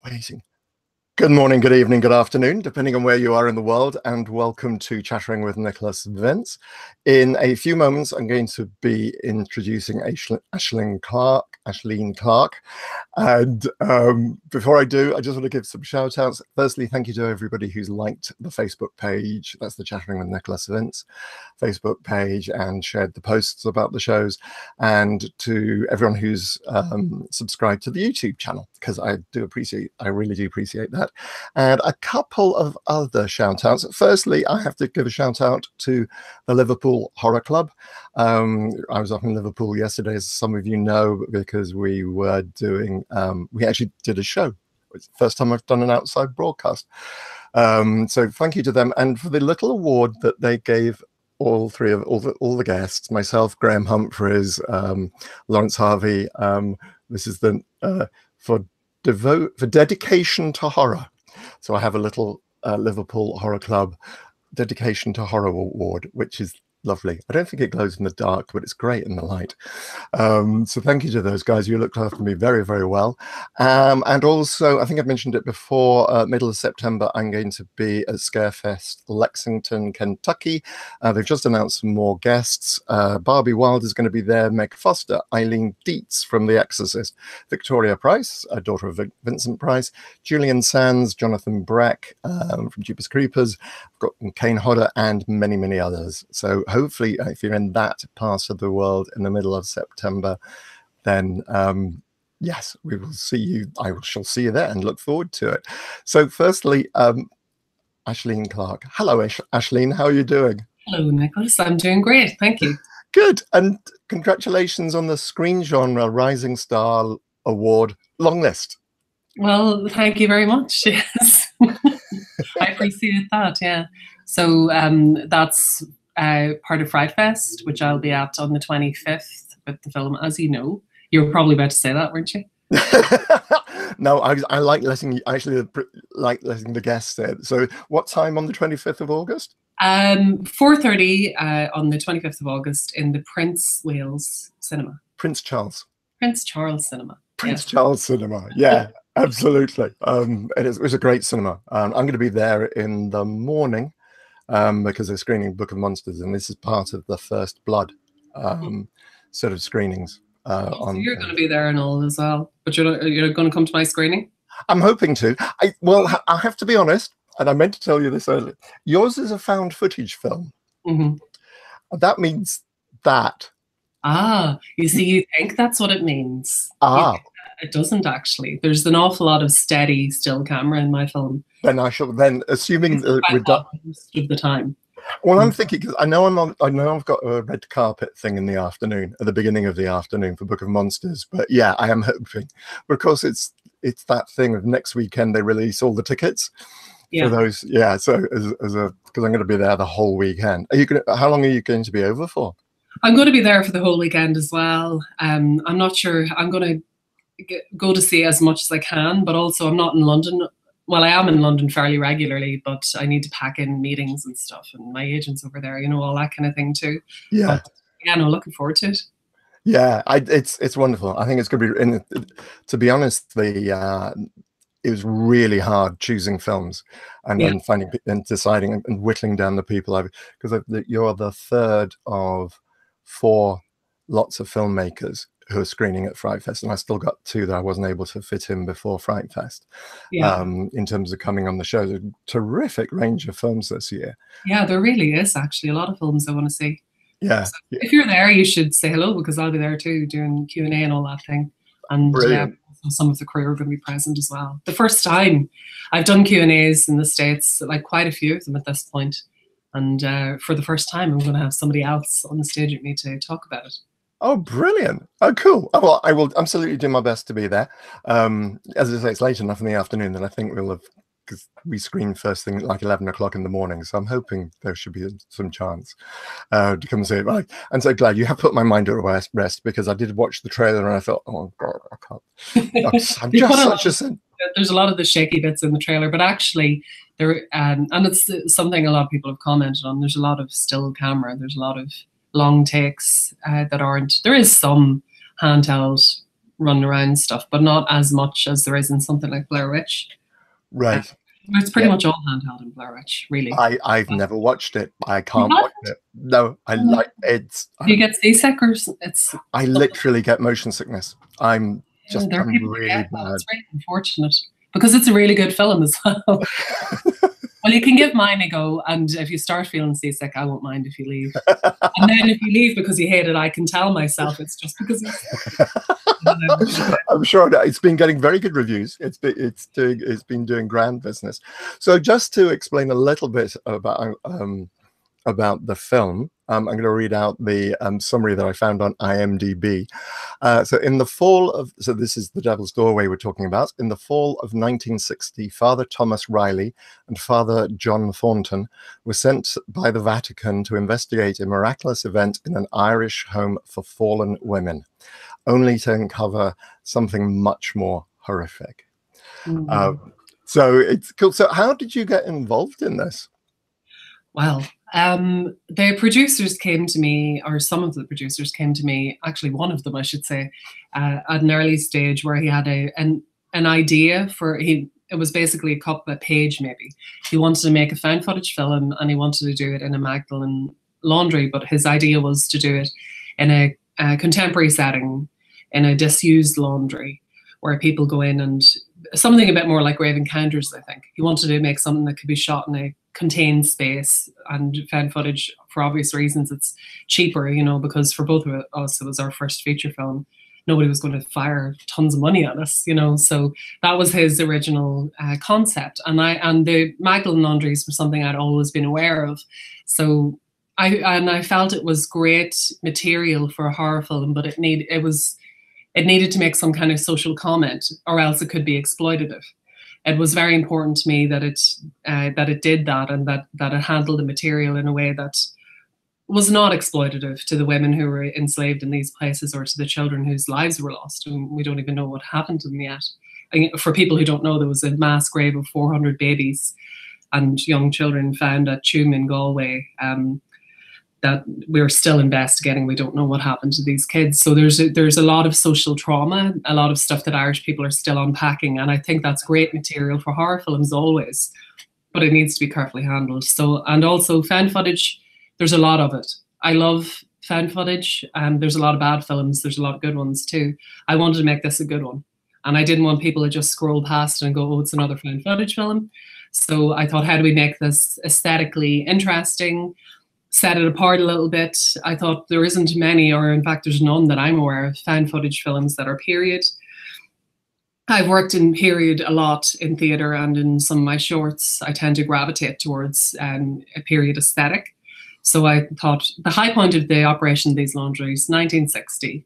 Amazing. Good morning, good evening, good afternoon, depending on where you are in the world, and welcome to Chattering with Nicholas Vince. In a few moments, I'm going to be introducing Aislinn Clarke. And before I do, I just want to give some shout outs. Firstly, thank you to everybody who's liked the Facebook page. That's the Chattering with Nicholas Vince Facebook page, and shared the posts about the shows, and to everyone who's subscribed to the YouTube channel, because I really do appreciate that. And a couple of other shout outs. Firstly, I have to give a shout out to the Liverpool Horror Club. I was up in Liverpool yesterday, as some of you know, because we were doing, we actually did a show. It's the first time I've done an outside broadcast. So thank you to them. And for the little award that they gave all the guests, myself, Graham Humphreys, Lawrence Harvey, this is the for dedication to horror. So I have a little Liverpool Horror Club dedication to horror award, which is lovely. I don't think it glows in the dark, but it's great in the light. So thank you to those guys. You looked after me very, very well. And also, I think I've mentioned it before, middle of September, I'm going to be at Scarefest, Lexington, Kentucky. They've just announced some more guests. Barbie Wilde is going to be there, Meg Foster, Eileen Dietz from The Exorcist, Victoria Price, daughter of Vincent Price, Julian Sands, Jonathan Breck from Jeepers Creepers, I've got Kane Hodder, and many, many others. So hopefully, if you're in that part of the world in the middle of September, then yes, we will see you. Shall see you there and look forward to it. So firstly, Aislinn Clarke. Hello, Aislinn. How are you doing? Hello, Nicholas. I'm doing great. Thank you. Good. And congratulations on the Screen Genre Rising Star Award long list. Well, thank you very much. Yes. I appreciate that. Yeah. So that's part of FrightFest, which I'll be at on the 25th with the film. As you know, you were probably about to say that, weren't you? No, I like letting you, actually like letting the guests say it. So what time on the 25th of August? 4:30 on the 25th of August in the Prince Wales Cinema. Prince Charles Cinema. Prince Charles Cinema. Yeah, absolutely. It was a great cinema. I'm going to be there in the morning because they're screening Book of Monsters, and this is part of the First Blood sort of screenings. So you're going to be there and all as well, but you're going to come to my screening? I'm hoping to. Well, I have to be honest, and I meant to tell you this earlier. Yours is a found footage film. Mm-hmm. That means that. Ah, you see, you think that's what it means. Ah. It doesn't actually. There's an awful lot of steady still camera in my film. Then assuming we're done most of the time. Well, I'm thinking, because I know I've got a red carpet thing in the afternoon, at the beginning of the afternoon for Book of Monsters. But yeah, I am hoping. But of course, it's that thing of next weekend they release all the tickets for those. Yeah, so because I'm going to be there the whole weekend. How long are you going to be over for? I'm going to be there for the whole weekend as well. I'm not sure. I'm going to go to see as much as I can, but also I'm not in London. Well, I am in London fairly regularly, but I need to pack in meetings and stuff, and my agent's over there, all that kind of thing too. Yeah. But, yeah, no, looking forward to it. Yeah, it's wonderful. I think it's going to be, to be honest, it was really hard choosing films and then finding and deciding and whittling down the people because you're the third of 4 lots of filmmakers who are screening at FrightFest, and I still got 2 that I wasn't able to fit in before FrightFest. In terms of coming on the show, there's a terrific range of films this year. Yeah, there really is actually a lot of films I want to see. Yeah. So if you're there, you should say hello, because I'll be there too doing Q&A and all that thing. And some of the crew are going to be present as well. The first time I've done Q&As in the States, like quite a few of them at this point. And for the first time, I'm going to have somebody else on the stage with me to talk about it. Oh, brilliant. Oh, cool. Oh, well, I will absolutely do my best to be there. As I say, it's late enough in the afternoon that I think we'll have, because we screen first thing like 11 o'clock in the morning. So I'm hoping there should be some chance to come and see it. Right. I'm so glad you have put my mind at rest, because I did watch the trailer and I thought, oh, God, I can't. I'm just such a... There's a lot of the shaky bits in the trailer, but actually there, and it's something a lot of people have commented on. There's a lot of still camera. There's a lot of long takes that aren't. There is some handheld running around and stuff, but not as much as there is in something like Blair Witch. Right. It's pretty much all handheld in Blair Witch, really. I've never watched it. I can't watch it. No, I like it. Do you get seasick or it's? I literally get motion sickness. I'm really bad. It's really unfortunate because it's a really good film as well. Well, you can give mine a go, and if you start feeling seasick, I won't mind if you leave. And then if you leave because you hate it, I can tell myself it's just because I'm sure that it's been getting very good reviews. It's been doing grand business. So just to explain a little bit about the film, I'm going to read out the summary that I found on IMDb. So this is The Devil's Doorway we're talking about. In the fall of 1960, Father Thomas Riley and Father John Thornton were sent by the Vatican to investigate a miraculous event in an Irish home for fallen women, only to uncover something much more horrific. So it's cool. So how did you get involved in this? Well, the producers came to me, or some of the producers came to me, actually one of them I should say, at an early stage where he had an idea for, it was basically a page maybe. He wanted to make a found footage film and he wanted to do it in a Magdalen laundry, but his idea was to do it in a contemporary setting, in a disused laundry, where people go in and something a bit more like Grave Encounters, I think. He wanted to make something that could be shot in a contained space, and found footage, for obvious reasons, it's cheaper, you know, because for both of us, it was our first feature film. Nobody was going to fire tons of money at us, you know, so that was his original concept. And the Magdalen laundries were something I'd always been aware of. So I felt it was great material for a horror film, but it needed to make some kind of social comment, or else it could be exploitative. It was very important to me that it did that, and that it handled the material in a way that was not exploitative to the women who were enslaved in these places, or to the children whose lives were lost, and we don't even know what happened to them yet. For people who don't know, there was a mass grave of 400 babies and young children found at Tuam in Galway, that we're still investigating. We don't know what happened to these kids. So there's a lot of social trauma, a lot of stuff that Irish people are still unpacking. And I think that's great material for horror films always, but it needs to be carefully handled. So, and also found footage, there's a lot of it. I love found footage, and there's a lot of bad films. There's a lot of good ones too. I wanted to make this a good one. And I didn't want people to just scroll past it and go, oh, it's another found footage film. So I thought, how do we make this aesthetically interesting? Set it apart a little bit. I thought there isn't many, or in fact there's none that I'm aware of, found footage films that are period. I've worked in period a lot in theatre, and in some of my shorts I tend to gravitate towards a period aesthetic. So I thought the high point of the operation of these laundries, 1960,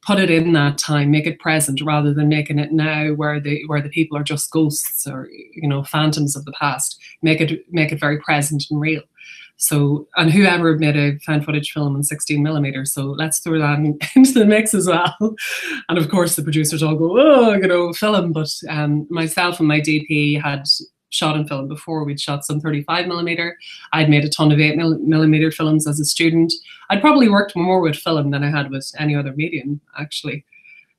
put it in that time, make it present rather than making it now where the people are just ghosts, or, you know, phantoms of the past. Make it very present and real. So, and whoever made a found footage film in 16mm, so let's throw that into the mix as well. And of course the producers all go, oh, you know, film. But myself and my DP had shot in film before. We'd shot some 35mm. I'd made a ton of 8mm films as a student. I'd probably worked more with film than I had with any other medium, actually,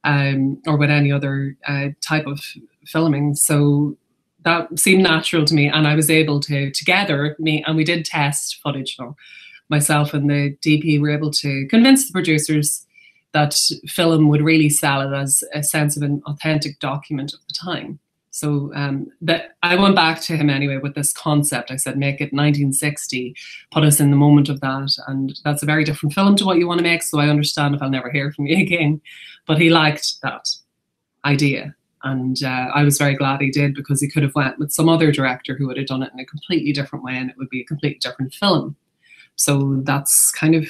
or with any other type of filming. So that seemed natural to me, and I was able to, together, and we did test footage. You know, myself and the DP were able to convince the producers that film would really sell it as a sense of an authentic document of the time. So that I went back to him anyway with this concept. I said, make it 1960, put us in the moment of that, and that's a very different film to what you want to make. So I understand if I'll never hear from you again. But he liked that idea. And I was very glad he did, because he could have went with some other director who would have done it in a completely different way, and it would be a completely different film. So that's kind of,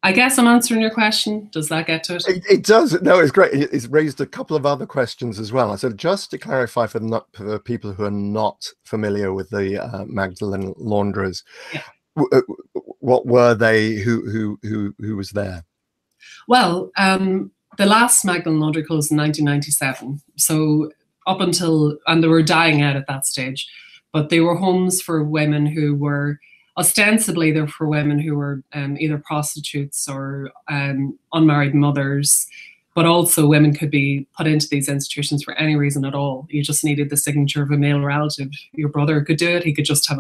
I guess I'm answering your question. Does that get to it? It does. No, it's great. It's raised a couple of other questions as well. So just to clarify for the people who are not familiar with the Magdalen laundries, yeah. What were they? Who was there? Well, the last Magdalen laundry closed in 1997. So up until, and they were dying out at that stage, but they were homes for women who were, ostensibly they're for women who were either prostitutes or unmarried mothers. But also women could be put into these institutions for any reason at all. You just needed the signature of a male relative. Your brother could do it. He could just have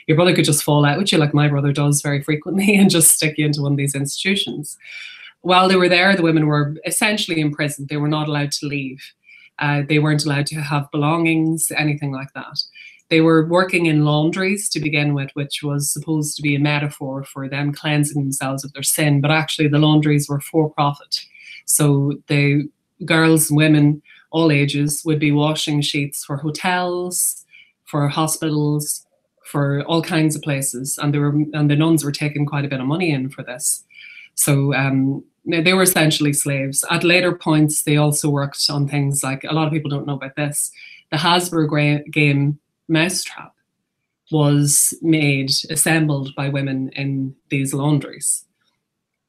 your brother could just fall out with you, like my brother does very frequently, and just stick you into one of these institutions. While they were there, the women were essentially imprisoned. They were not allowed to leave. They weren't allowed to have belongings, anything like that. They were working in laundries to begin with, which was supposed to be a metaphor for them cleansing themselves of their sin. But actually the laundries were for profit. So the girls and women, all ages, would be washing sheets for hotels, for hospitals, for all kinds of places. And the nuns were taking quite a bit of money in for this. So they were essentially slaves. At later points, they also worked on things like, a lot of people don't know about this, the Hasbro game Mousetrap was assembled by women in these laundries.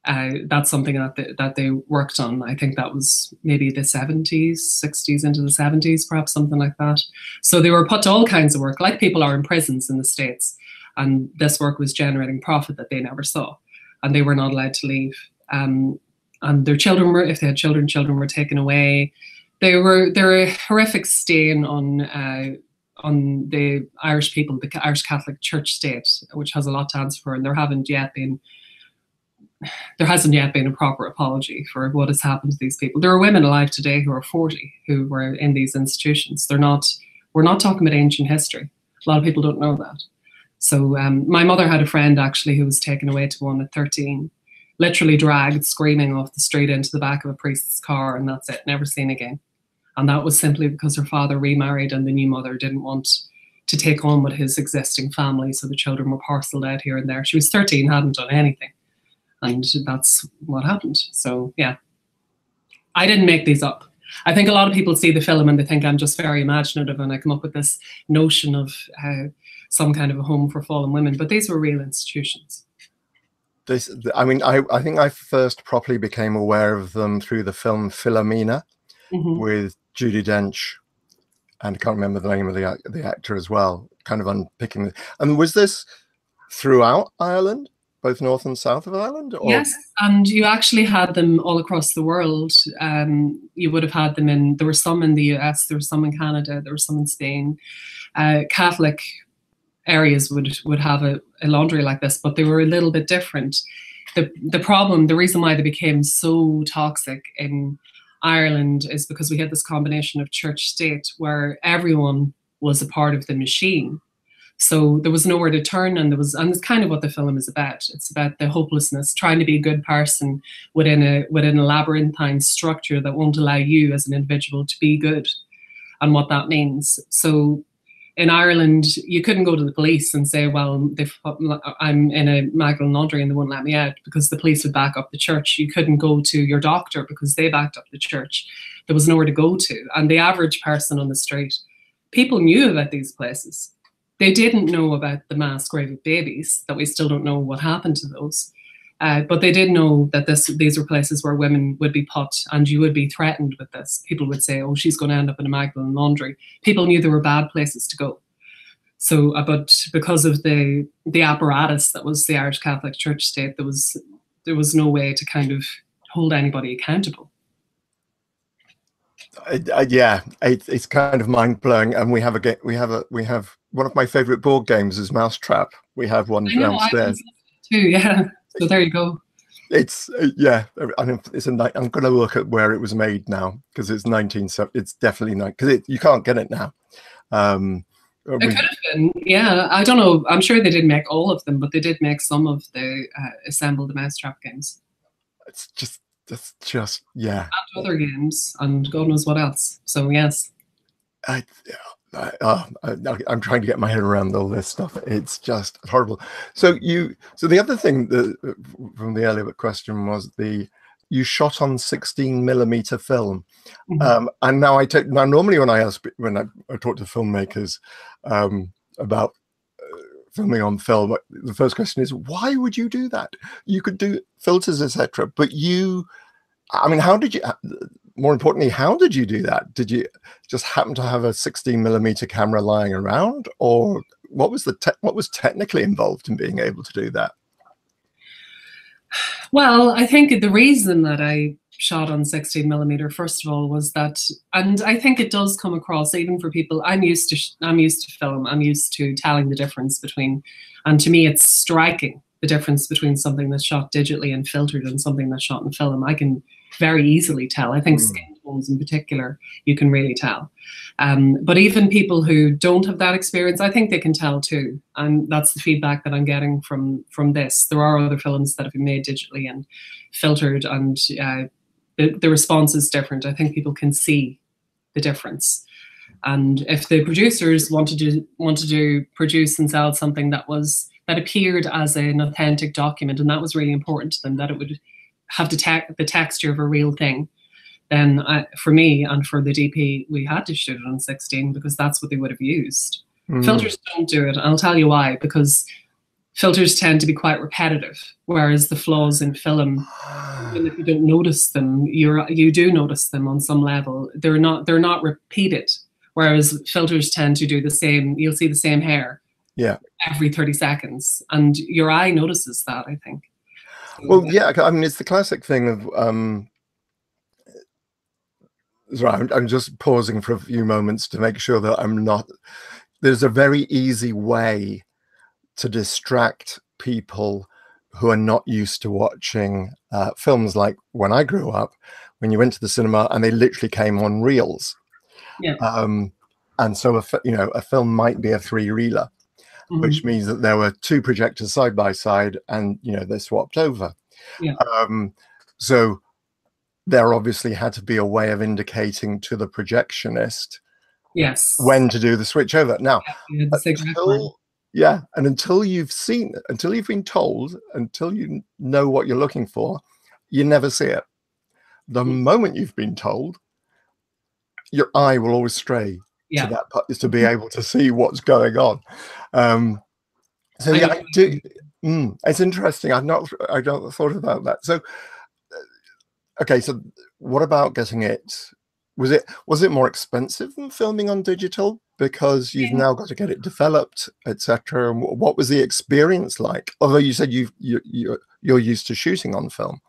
That's something that they worked on. I think that was maybe the 70s, 60s into the 70s, perhaps something like that. So they were put to all kinds of work, like people are in prisons in the States. And this work was generating profit that they never saw. And they were not allowed to leave. And their children were, if they had children, children were taken away. They're a horrific stain on the Irish people, the Irish Catholic Church state, which has a lot to answer for. And there hasn't yet been a proper apology for what has happened to these people. There are women alive today who are 40 who were in these institutions. We're not talking about ancient history. A lot of people don't know that. So my mother had a friend actually who was taken away to one at 13, literally dragged screaming off the street into the back of a priest's car, and that's it, never seen again. And that was simply because her father remarried and the new mother didn't want to take on with his existing family, so the children were parceled out here and there. She was 13, hadn't done anything. And that's what happened. So, yeah. I didn't make these up. I think a lot of people see the film and they think I'm just very imaginative and I come up with this notion of some kind of a home for fallen women. But these were real institutions. I think I first properly became aware of them through the film Philomena with Judi Dench. And I can't remember the name of the actor as well, kind of unpicking it. And was this throughout Ireland? Both north and south of Ireland? Or? Yes, and you actually had them all across the world. You would have had them there were some in the US, there were some in Canada, there were some in Spain. Catholic areas would have a laundry like this, but they were a little bit different. The reason why they became so toxic in Ireland is because we had this combination of church-state where everyone was a part of the machine. So there was nowhere to turn, and it's kind of what the film is about. It's about the hopelessness, trying to be a good person within a labyrinthine structure that won't allow you as an individual to be good, and what that means. So in Ireland, you couldn't go to the police and say, well, I'm in a Magdalen laundry and they won't let me out, because the police would back up the church. You couldn't go to your doctor because they backed up the church. There was nowhere to go to. And the average person on the street, people knew about these places. They didn't know about the mass grave of babies, that we still don't know what happened to those. But they did know that these were places where women would be put, and you would be threatened with this. People would say, oh, she's going to end up in a Magdalen laundry. People knew there were bad places to go. So, but because of the apparatus that was the Irish Catholic Church state, there was no way to kind of hold anybody accountable. Yeah, it's kind of mind blowing. And we have one of my favorite board games is Mousetrap. We have one downstairs too. Yeah. So there you go. It's yeah. I'm going to look at where it was made now, because it's 1970. It's definitely because you can't get it now. It could have been. Yeah, I don't know. I'm sure they didn't make all of them, but they did make some of the assembled Mousetrap games. It's just yeah. And other games, and God knows what else. So yes. I'm trying to get my head around all this stuff. It's just horrible. So the other thing from the earlier question was you shot on 16mm film, and now normally when I talk to filmmakers about filming on film, the first question is, why would you do that? You could do filters, etc. But how did you? More importantly, how did you do that? Did you just happen to have a 16mm camera lying around, or what was technically involved in being able to do that? Well, I think the reason that I shot on 16mm, first of all, was that, and I think it does come across even for people. I'm used to film. I'm used to telling the difference between, and to me, it's striking the difference between something that's shot digitally and filtered and something that's shot in film. I can very easily tell. I think skin tones in particular, you can really tell. But even people who don't have that experience, I think they can tell too. And that's the feedback that I'm getting from this. There are other films that have been made digitally and filtered, and the response is different. I think people can see the difference. And if the producers wanted to produce and sell something that appeared as an authentic document, and that was really important to them, that it would have the texture of a real thing, then for me and for the DP, we had to shoot it on 16 because that's what they would have used. Filters don't do it. I'll tell you why. Because filters tend to be quite repetitive, whereas the flaws in film, even if you don't notice them, you do notice them on some level. They're not repeated. Whereas filters tend to do the same. You'll see the same hair every 30 seconds, and your eye notices that, I think. Well, yeah, I mean, it's the classic thing of sorry, I'm just pausing for a few moments to make sure that I'm not. There's a very easy way to distract people who are not used to watching films, like when I grew up, when you went to the cinema and they literally came on reels. Yeah. And so a film might be a 3-reeler, which means that there were 2 projectors side by side, and they swapped over. Yeah. So there obviously had to be a way of indicating to the projectionist when to do the switch over. Now, until you've seen it, until you've been told, until you know what you're looking for, you never see it. The moment you've been told, your eye will always stray to that part, is to be able to see what's going on. So yeah, I do. It's interesting. I don't thought about that. So, okay. So, what about getting it? Was it more expensive than filming on digital because you've now got to get it developed, etc.? And what was the experience like? Although you said you're used to shooting on film.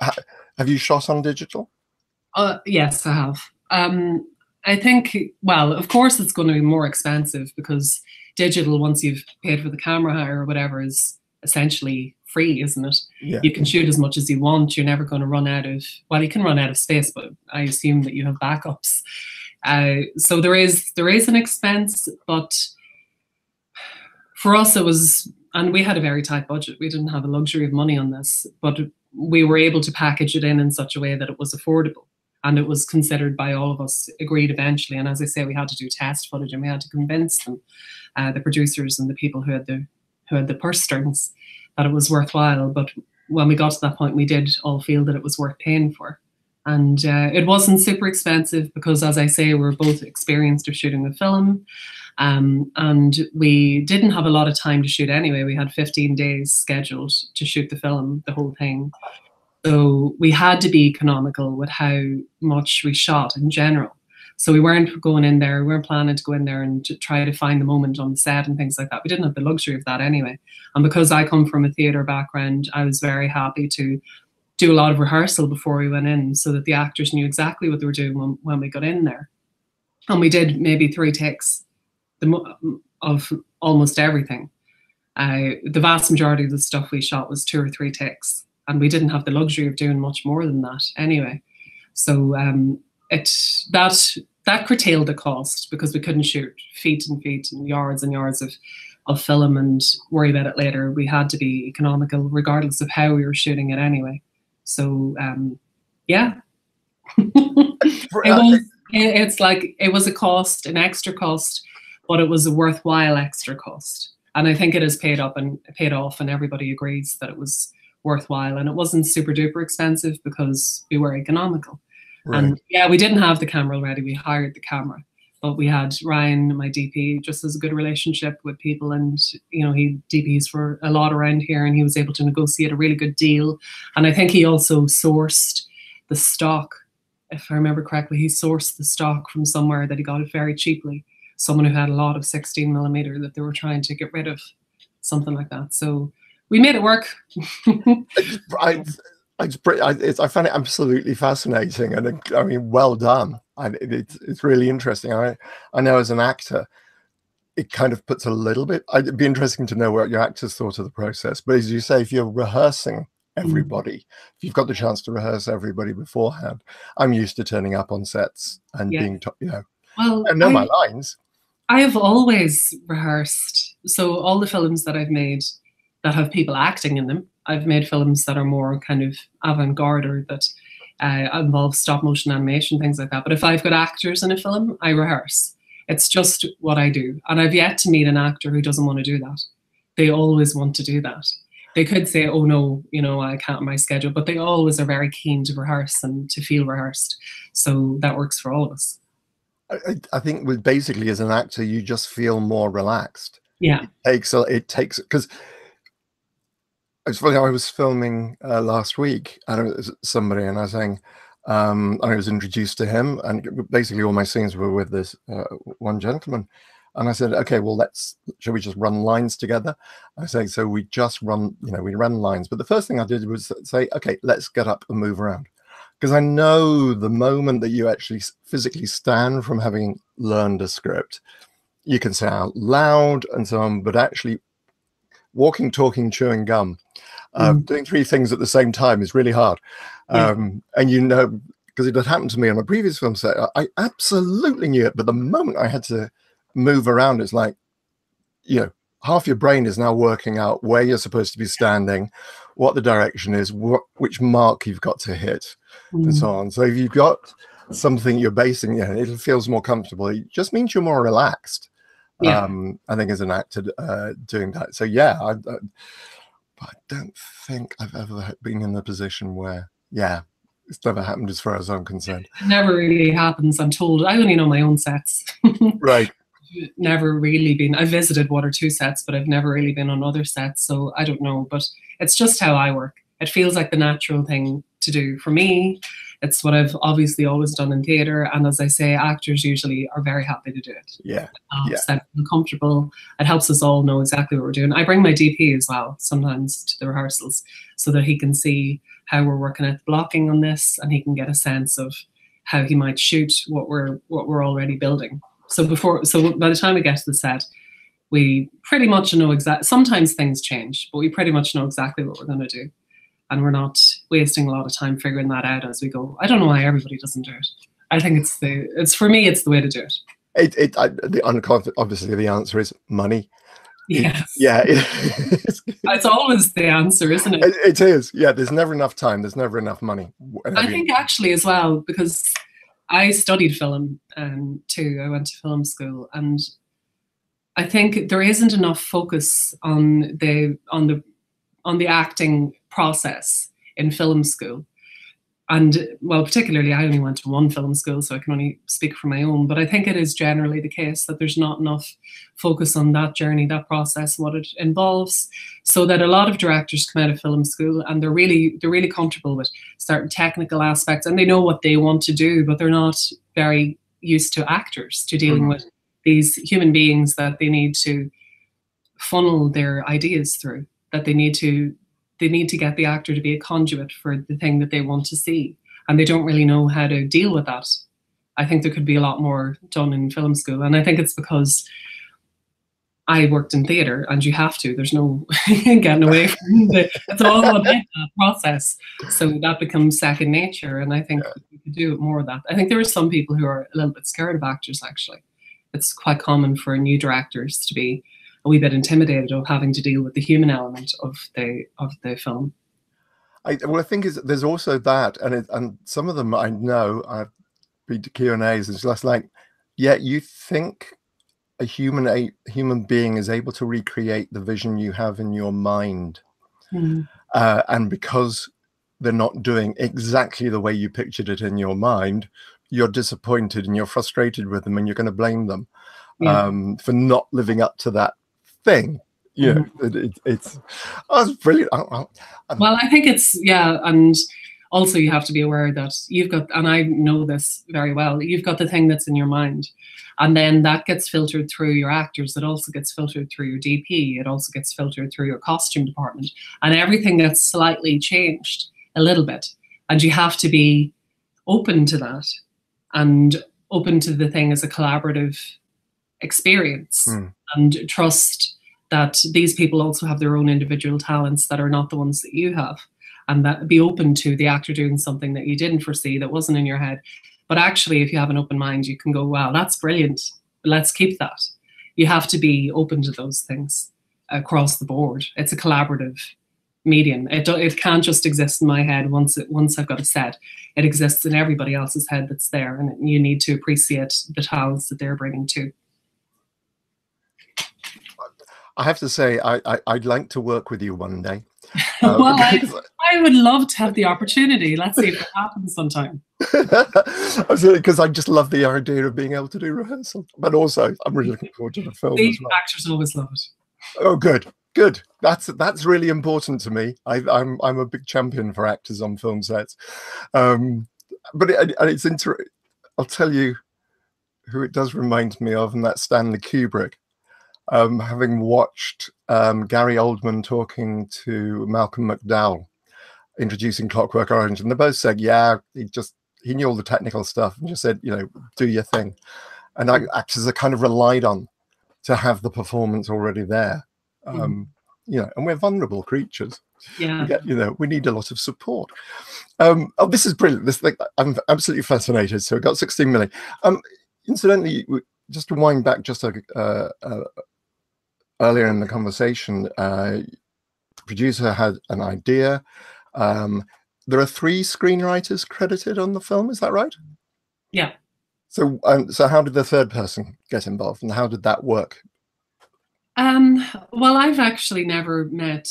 Have you shot on digital? Yes, I have. I think, well, of course it's going to be more expensive because digital, once you've paid for the camera hire or whatever, is essentially free, isn't it? Yeah. You can shoot as much as you want. You're never going to run out of, well, you can run out of space, but I assume that you have backups. So there is an expense, but for us it was, and we had a very tight budget. We didn't have a luxury of money on this, but we were able to package it in such a way that it was affordable. And it was considered by all of us, agreed eventually. And as I say, we had to do test footage, and we had to convince them, the producers and the people who had the purse strings, that it was worthwhile. But when we got to that point, we did all feel that it was worth paying for. And it wasn't super expensive because, as I say, we're both experienced of shooting the film. And we didn't have a lot of time to shoot anyway. We had 15 days scheduled to shoot the film, the whole thing. So we had to be economical with how much we shot in general. So we weren't going in there, we weren't planning to go in there and to try to find the moment on the set and things like that. We didn't have the luxury of that anyway. And because I come from a theatre background, I was very happy to do a lot of rehearsal before we went in so that the actors knew exactly what they were doing when we got in there. And we did maybe 3 takes of almost everything. The vast majority of the stuff we shot was 2 or 3 takes. And we didn't have the luxury of doing much more than that anyway. So that curtailed the cost because we couldn't shoot feet and feet and yards of film and worry about it later. We had to be economical regardless of how we were shooting it anyway. So yeah. It was a cost, an extra cost, but it was a worthwhile extra cost. And I think it has paid off, and everybody agrees that it was worthwhile, and it wasn't super duper expensive because we were economical. Right. And yeah, we didn't have the camera already. We hired the camera, but we had Ryan, my DP, just as a good relationship with people, and he DPs for a lot around here, and he was able to negotiate a really good deal. And I think he also sourced the stock, if I remember correctly. He sourced the stock from somewhere that he got it very cheaply. Someone who had a lot of 16mm that they were trying to get rid of, something like that. So we made it work. I find it absolutely fascinating, and I mean, well done. It's really interesting. I know as an actor, it kind of puts a little bit. It'd be interesting to know what your actors thought of the process. But as you say, if you're rehearsing everybody, if you've got the chance to rehearse everybody beforehand, I'm used to turning up on sets and being, well, I know my lines. I have always rehearsed. So all the films that I've made that have people acting in them, I've made films that are more kind of avant-garde or that involve stop motion animation, things like that. But if I've got actors in a film, I rehearse. It's just what I do. And I've yet to meet an actor who doesn't want to do that. They always want to do that. They could say, oh no, I can't my schedule, but they always are very keen to rehearse and to feel rehearsed. So that works for all of us. I think basically as an actor, you just feel more relaxed. Yeah. It takes, because it's funny, I was filming last week, and it was somebody, and I was saying, I was introduced to him, and basically all my scenes were with this one gentleman. And I said, okay, well, shall we just run lines together? I say, so we just run, we ran lines. But the first thing I did was say, okay, let's get up and move around. Because I know the moment that you actually physically stand from having learned a script, you can say out loud and so on, but actually walking, talking, chewing gum, doing three things at the same time is really hard. And because it had happened to me on a previous film set, I absolutely knew it. But the moment I had to move around, it's like, half your brain is now working out where you're supposed to be standing, what the direction is, which mark you've got to hit, and so on. So if you've got something you're basing, it feels more comfortable. It just means you're more relaxed. I think as an actor doing that. So I don't think I've ever been in a position where, it's never happened as far as I'm concerned. It never really happens, I'm told. I only know my own sets. Right. Never really been. I visited one or two sets, but I've never really been on other sets, so I don't know. But it's just how I work. It feels like the natural thing to do for me. It's what I've obviously always done in theatre, and as I say, actors usually are very happy to do it. So I feel comfortable. It helps us all know exactly what we're doing. I bring my DP as well sometimes to the rehearsals so that he can see how we're working at the blocking on this, and he can get a sense of how he might shoot what we're already building. So by the time we get to the set, we pretty much know sometimes things change, but we pretty much know exactly what we're going to do. And we're not wasting a lot of time figuring that out as we go. I don't know why everybody doesn't do it. I think for me, it's the way to do it. Obviously the answer is money. Yes. It's always the answer, isn't it? It is. Yeah, there's never enough time. There's never enough money. I think actually as well, because I studied film too. I went to film school, and I think there isn't enough focus on the acting process in film school. And well, particularly I only went to one film school, so I can only speak for my own, but I think it is generally the case that there's not enough focus on that journey, that process, what it involves, so that a lot of directors come out of film school and they're really comfortable with certain technical aspects, and they know what they want to do, but they're not very used to actors, to dealing with these human beings that they need to funnel their ideas through, that they need to get the actor to be a conduit for the thing that they want to see. And they don't really know how to deal with that. I think there could be a lot more done in film school. And I think it's because I worked in theatre, and you have to. There's no getting away from it. It's all about that process. So that becomes second nature. And I think we could do more of that. I think there are some people who are a little bit scared of actors, actually. It's quite common for new directors to be a wee bit intimidated of having to deal with the human element of the film. I think there's also that, and some of them I know, I've been to Q&As, it's just like, you think a human being is able to recreate the vision you have in your mind, and because they're not doing exactly the way you pictured it in your mind, you're disappointed and you're frustrated with them, and you're going to blame them for not living up to that thing. It's brilliant. Well, I think it's and also you have to be aware that you've got, and I know this very well, you've got the thing that's in your mind, and then that gets filtered through your actors. It also gets filtered through your DP. It also gets filtered through your costume department, and everything gets slightly changed. a little bit. And you have to be open to that and open to the thing as a collaborative experience, and trust that these people also have their own individual talents that are not the ones that you have, and that be open to the actor doing something that you didn't foresee, that wasn't in your head. But actually, if you have an open mind, you can go, wow, that's brilliant. Let's keep that. You have to be open to those things across the board. It's a collaborative medium. It can't just exist in my head once I've got a set. It exists in everybody else's head that's there, and you need to appreciate the talents that they're bringing too. I have to say, I'd like to work with you one day. Well, I would love to have the opportunity. Let's see if it happens sometime. Absolutely, because I just love the idea of being able to do rehearsal. But also, I'm really looking forward to the film as well. Actors always love it. Oh, good, good. That's really important to me. I'm a big champion for actors on film sets. But it's interesting. I'll tell you who it does remind me of, and that's Stanley Kubrick. Having watched Gary Oldman talking to Malcolm McDowell, introducing Clockwork Orange, and they both said, yeah, he knew all the technical stuff and just said, you know, do your thing. And actors are kind of relied on to have the performance already there. You know, and we're vulnerable creatures. Yeah. You know, we need a lot of support. Oh, this is brilliant. This thing, I'm absolutely fascinated. So we've got 16 million. Incidentally, just to wind back just earlier in the conversation, the producer had an idea. There are 3 screenwriters credited on the film. Is that right? Yeah. So, so how did the third person get involved, and how did that work? Well, I've actually never met.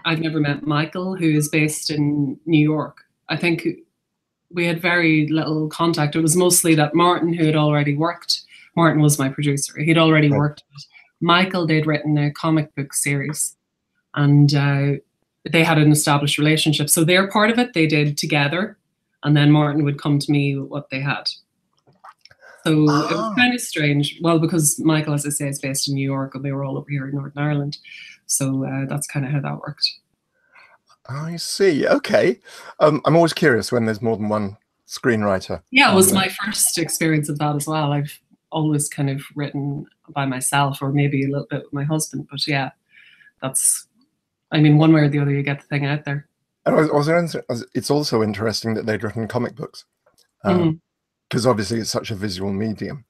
I've never met Michael, who is based in New York. I think we had very little contact. It was mostly that Martin, who had already worked. Martin was my producer. He'd already worked. Michael, they'd written a comic book series, and they had an established relationship. So their part of it, they did together, and then Martin would come to me with what they had. So it was kind of strange. Well, because Michael, as I say, is based in New York, and they were all over here in Northern Ireland. So that's kind of how that worked. I see. Okay. I'm always curious when there's more than one screenwriter. Yeah, it was my first experience of that as well. I've always kind of written by myself, or maybe a little bit with my husband. But yeah, that's, I mean, one way or the other, you get the thing out there. And it's also interesting that they'd written comic books, because obviously it's such a visual medium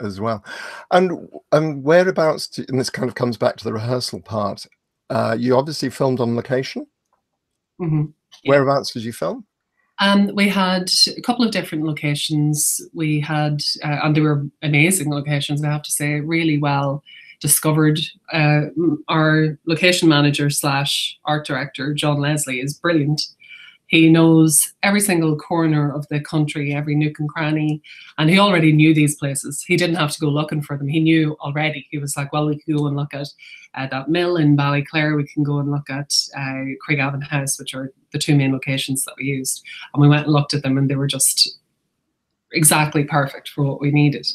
as well. And whereabouts, and this kind of comes back to the rehearsal part, you obviously filmed on location. Yeah. Whereabouts did you film? We had a couple of different locations. We had, and they were amazing locations, I have to say, really well discovered. Our location manager / art director, John Leslie, is brilliant. He knows every single corner of the country, every nook and cranny, and he already knew these places. He didn't have to go looking for them. He knew already. He was like, well, we can go and look at that mill in Ballyclare. We can go and look at Craigavon House, which are the 2 main locations that we used. And we went and looked at them, and they were just exactly perfect for what we needed.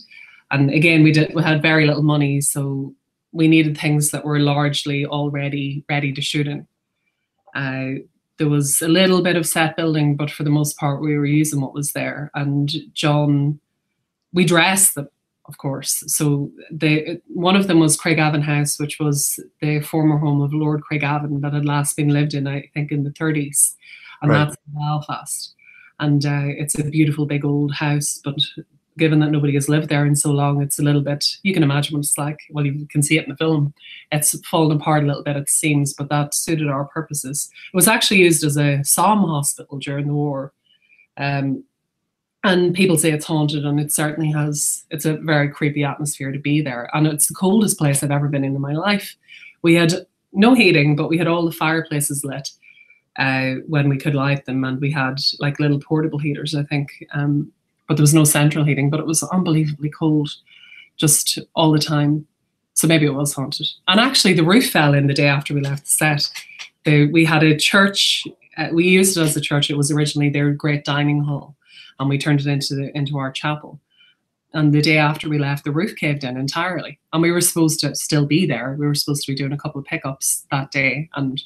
And again, we had very little money, so we needed things that were largely already ready to shoot in. There was a little bit of set building, but for the most part, we were using what was there. And John, we dressed them, of course. So one of them was Craigavon House, which was the former home of Lord Craigavon that had last been lived in, I think, in the 30s. And that's in Belfast. And it's a beautiful big old house, but given that nobody has lived there in so long, it's a little bit, you can imagine what it's like. Well, you can see it in the film. It's fallen apart a little bit, it seems, but that suited our purposes. It was actually used as a SOM hospital during the war. And people say it's haunted, and it certainly has. It's a very creepy atmosphere to be there. And it's the coldest place I've ever been in my life. We had no heating, but we had all the fireplaces lit when we could light them. And we had like little portable heaters, I think. But there was no central heating, but it was unbelievably cold just all the time. So maybe it was haunted. And actually the roof fell in the day after we left the set. We had a church, we used it as a church. It was originally their great dining hall, and we turned it into our chapel. And the day after we left, the roof caved in entirely. And we were supposed to still be there. We were supposed to be doing a couple of pickups that day, and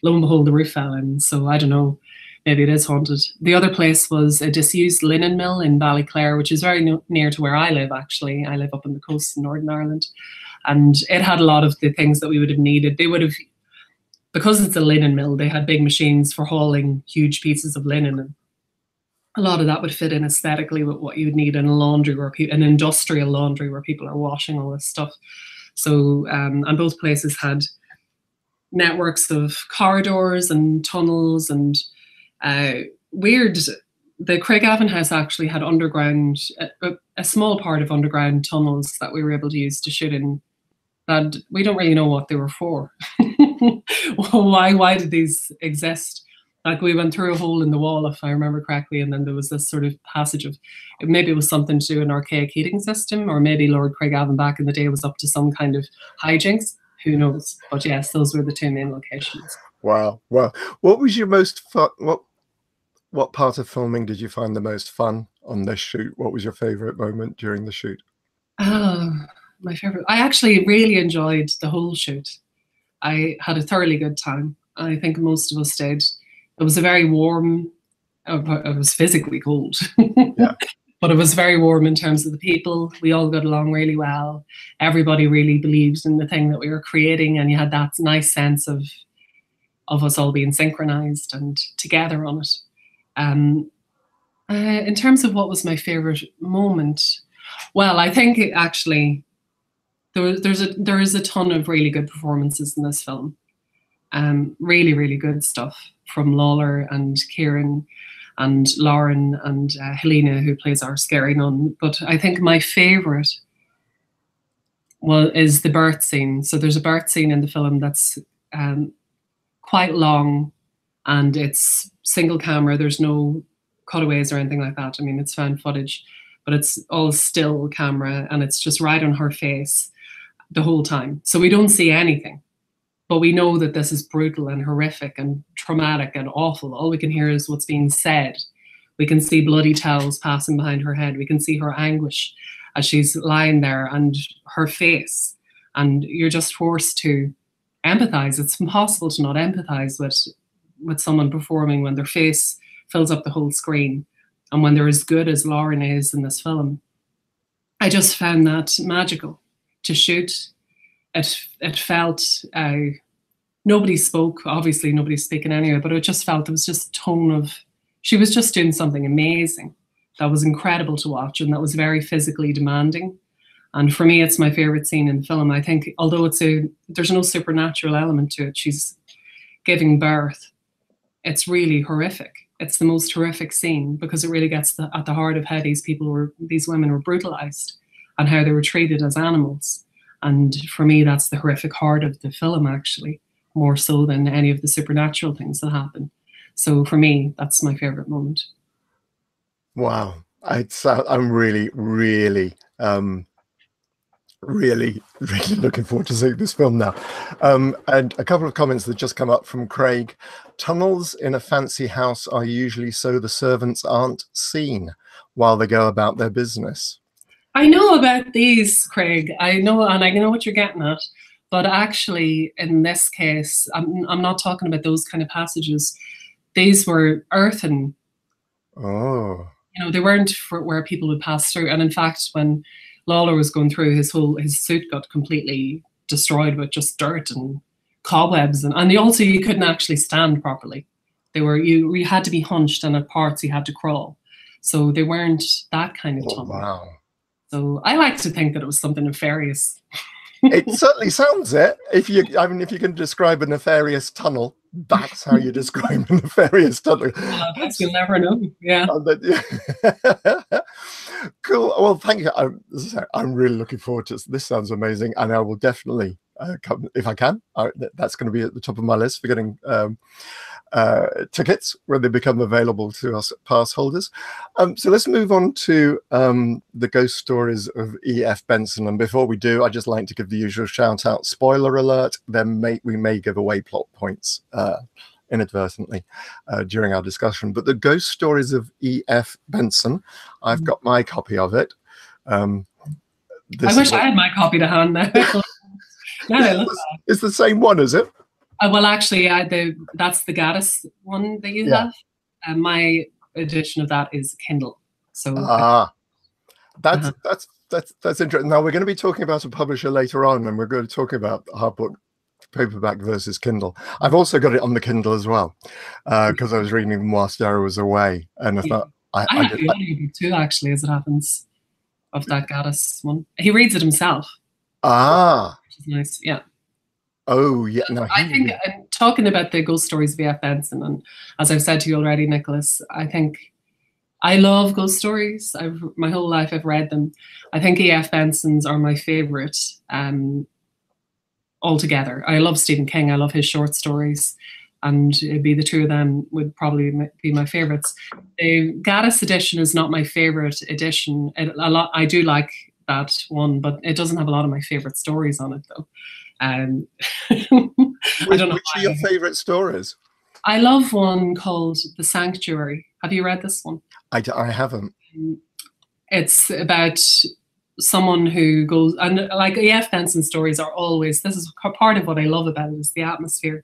lo and behold, the roof fell in. So I don't know, maybe it is haunted. The other place was a disused linen mill in Ballyclare, which is very near to where I live, actually. I live up on the coast in Northern Ireland. And it had a lot of the things that we would have needed. They would have, because it's a linen mill, they had big machines for hauling huge pieces of linen. And a lot of that would fit in aesthetically with what you would need in a laundry, where an industrial laundry where people are washing all this stuff. So, and both places had networks of corridors and tunnels and weird. The Craigavon House actually had underground, a small part of underground tunnels that we were able to use to shoot in. And we don't really know what they were for. Why did these exist? Like, we went through a hole in the wall, if I remember correctly, and then there was this sort of passage of, maybe it was something to do with an archaic heating system, or maybe Lord Craigavon back in the day was up to some kind of hijinks. Who knows? But yes, those were the two main locations. Wow. Wow. What was your most fun? What part of filming did you find the most fun on this shoot? What was your favorite moment during the shoot? My favorite. I actually really enjoyed the whole shoot. I had a thoroughly good time. I think most of us did. It was a very warm, it was physically cold, yeah. But it was very warm in terms of the people. We all got along really well. Everybody really believed in the thing that we were creating, and you had that nice sense of us all being synchronized and together on it. In terms of what was my favorite moment, well, I think actually there is a ton of really good performances in this film. Really, really good stuff from Lawler and Kieran and Lauren and Helena, who plays our scary nun. But I think my favorite is the birth scene. So there's a birth scene in the film that's quite long, and it's single camera. There's no cutaways or anything like that. I mean, it's found footage, but it's all still camera, and it's just right on her face the whole time. So we don't see anything, but we know that this is brutal and horrific and traumatic and awful. All we can hear is what's being said. We can see bloody towels passing behind her head. We can see her anguish as she's lying there, and her face. And you're just forced to empathize. It's impossible to not empathize with someone performing when their face fills up the whole screen, and when they're as good as Lauren is in this film. I just found that magical to shoot. It felt, nobody spoke, obviously nobody's speaking anyway, but it just felt, it was just a tone of, she was just doing something amazing that was incredible to watch, and that was very physically demanding. And for me, it's my favorite scene in the film. I think, although there's no supernatural element to it, she's giving birth, it's really horrific. It's the most horrific scene because it really gets at the heart of how these women were brutalized and how they were treated as animals. And for me, that's the horrific heart of the film, actually, more so than any of the supernatural things that happen. So for me, that's my favorite moment. Wow. I'm really, really, really looking forward to seeing this film now. And a couple of comments that just come up from Craig. Tunnels in a fancy house are usually so the servants aren't seen while they go about their business. I know about these, Craig. I know, and I know what you're getting at. But actually, in this case, I'm not talking about those kind of passages. These were earthen. Oh. You know, they weren't for where people would pass through. And in fact, when Lawler was going through, his suit got completely destroyed with just dirt and cobwebs, and also you couldn't actually stand properly. They were you had to be hunched, and at parts you had to crawl. So they weren't that kind of tunnel. Wow. So I like to think that it was something nefarious. It certainly sounds it. If you can describe a nefarious tunnel, that's how you describe a nefarious tunnel. Well, I guess you'll never know. Yeah. Cool. Well, thank you. I'm really looking forward to this. This sounds amazing, and I will definitely come if I can. That's going to be at the top of my list for getting tickets when they become available to us pass holders. So let's move on to the ghost stories of E.F. Benson. And before we do, I'd just like to give the usual shout out. Spoiler alert, we may give away plot points inadvertently during our discussion. But the ghost stories of E.F. Benson, I've got my copy of it. I wish I had my copy to hand now. It's the same one, is it? Well, actually, that's the Gaddis one that you have. My edition of that is Kindle. So that's interesting. Now we're going to be talking about a publisher later on, and we're going to talk about hard book, paperback versus Kindle. I've also got it on the Kindle as well, because I was reading them whilst Arrow was away, and I thought I have the audiobook too, actually, as it happens, of that Gaddis one. He reads it himself. Which is nice. Yeah. Oh yeah. No, I think talking about the ghost stories of E.F. Benson, and as I've said to you already, Nicholas, I think I love ghost stories. My whole life I've read them. I think E.F. Benson's are my favorite altogether. I love Stephen King. I love his short stories, and it'd be the two of them would probably be my favorites. The Gaddis edition is not my favorite edition. I do like that one, but it doesn't have a lot of my favorite stories on it, though. I don't know. Which are your favorite stories? I love one called The Sanctuary. Have you read this one? I haven't. It's about someone who goes, and like E.F. Benson stories are always, this is part of what I love about it, is the atmosphere.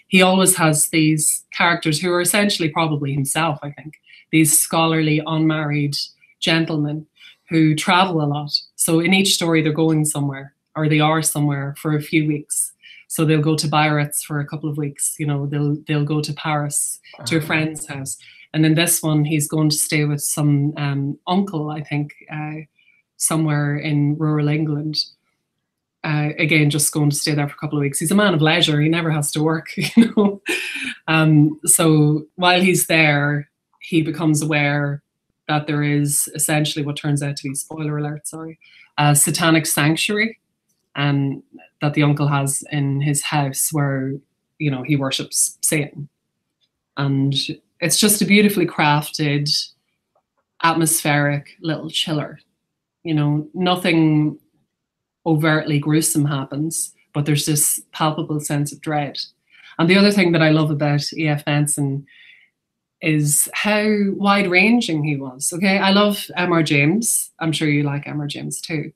He always has these characters who are essentially probably himself, I think, these scholarly unmarried gentlemen who travel a lot. So in each story they're going somewhere, or they are somewhere for a few weeks. So they'll go to Biarritz for a couple of weeks. You know, they'll go to Paris to a friend's house. And in this one, he's going to stay with some uncle, I think, somewhere in rural England. Again, just going to stay there for a couple of weeks. He's a man of leisure. He never has to work, you know. So while he's there, he becomes aware that there is essentially what turns out to be, spoiler alert, sorry, a satanic sanctuary that the uncle has in his house where, you know, he worships Satan. And it's just a beautifully crafted, atmospheric little chiller. You know, nothing overtly gruesome happens, but there's this palpable sense of dread. And the other thing that I love about E.F. Benson is how wide-ranging he was. Okay, I love M.R. James. I'm sure you like M.R. James too.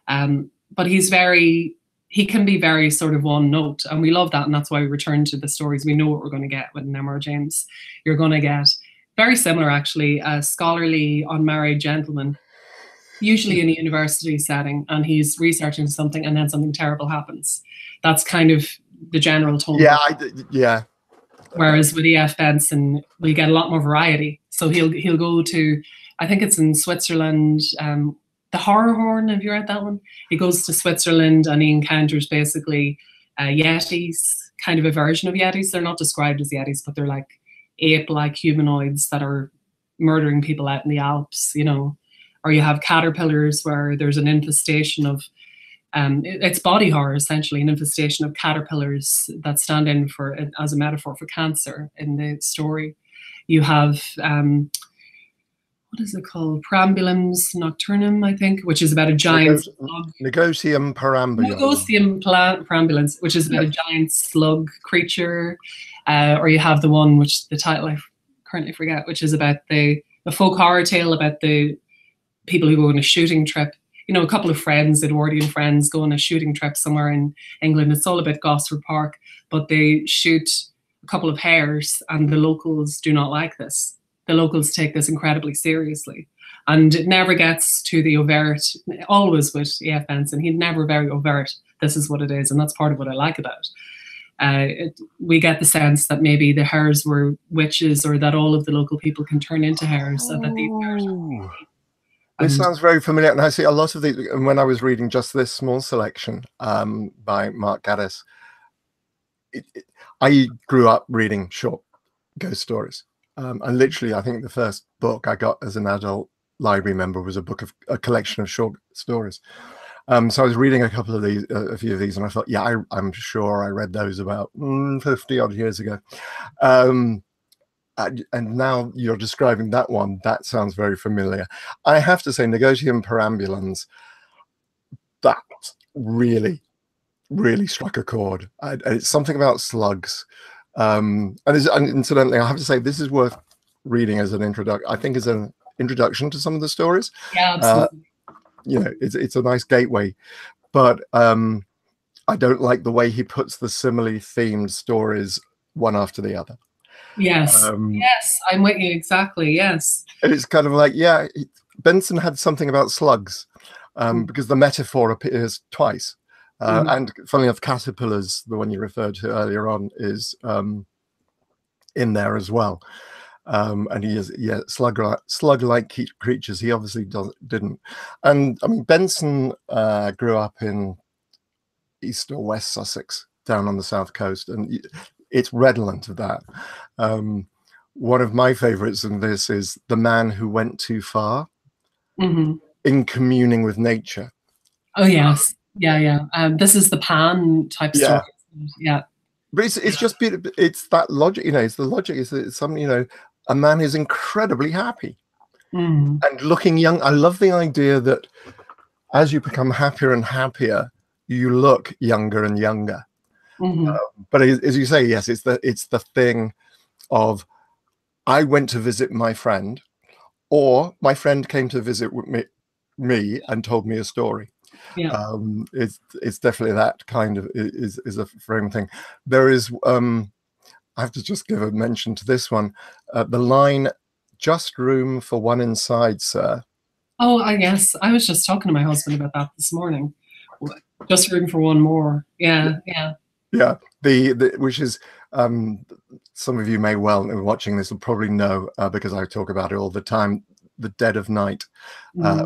But he can be very sort of one note, and we love that, and that's why we return to the stories. We know what we're going to get with an M.R. James. You're going to get very similar, actually, a scholarly unmarried gentleman, usually in a university setting, and he's researching something, and then something terrible happens. That's kind of the general tone. Yeah. Whereas with E.F. Benson, we get a lot more variety. So he'll go to, I think it's in Switzerland, the Horror Horn. Have you read that one? He goes to Switzerland and he encounters basically yetis, kind of a version of yetis. They're not described as yetis, but they're like ape-like humanoids that are murdering people out in the Alps, you know. Or you have caterpillars where there's an infestation of, it's body horror essentially, an infestation of caterpillars that stand in for, as a metaphor for cancer in the story. You have, what is it called? Perambulums nocturnum, I think, which is about a giant slug. Negotium perambulans. Negotium perambulans, which is about a giant slug creature. Or you have the one, which the title I currently forget, which is about the folk horror tale about the people who go on a shooting trip. You know, a couple of friends, Edwardian friends, go on a shooting trip somewhere in England. It's all about Gosford Park, but they shoot a couple of hares, and the locals do not like this. The locals take this incredibly seriously, and it never gets to the overt. Always with E.F. Benson, he's never very overt. This is what it is, and that's part of what I like about it. We get the sense that maybe the hares were witches, or that all of the local people can turn into hares, so that these hares. This sounds very familiar, and I see a lot of these. And when I was reading just this small selection by Mark Gaddis, I grew up reading short ghost stories, and literally, I think the first book I got as an adult library member was a collection of short stories. So I was reading a few of these, and I thought, yeah, I'm sure I read those about 50 odd years ago. And now you're describing that one, that sounds very familiar. I have to say, Negotium perambulans, that really, really struck a chord. It's something about slugs. And incidentally, I have to say, this is worth reading as an introduction. I think as an introduction to some of the stories. Yeah, absolutely. You know, it's a nice gateway. But I don't like the way he puts the simile-themed stories one after the other. Yes, yes, I'm with you exactly. Yes, and it's kind of like, yeah, Benson had something about slugs, because the metaphor appears twice, and funnily enough, caterpillars, the one you referred to earlier on, is in there as well. And he is, yeah, slug-like creatures. He obviously didn't. And I mean, Benson grew up in East or West Sussex, down on the south coast, and it's redolent of that. One of my favorites in this is The Man Who Went Too Far, in communing with nature. Oh yes, yeah. This is the Pan type story. Yeah. But it's just beautiful. It's that logic, you know. It's the logic. Is that something, you know, a man is incredibly happy and looking young. I love the idea that as you become happier and happier, you look younger and younger. But as you say, yes, it's the thing of, I went to visit my friend, or my friend came to visit me and told me a story. Yeah. It's definitely that kind of is a frame thing. There is I have to just give a mention to this one. The line, "Just room for one inside, sir." Oh, yes. I was just talking to my husband about that this morning. Just room for one more. Yeah. Which is, some of you may well, watching this will probably know, because I talk about it all the time, the Dead of Night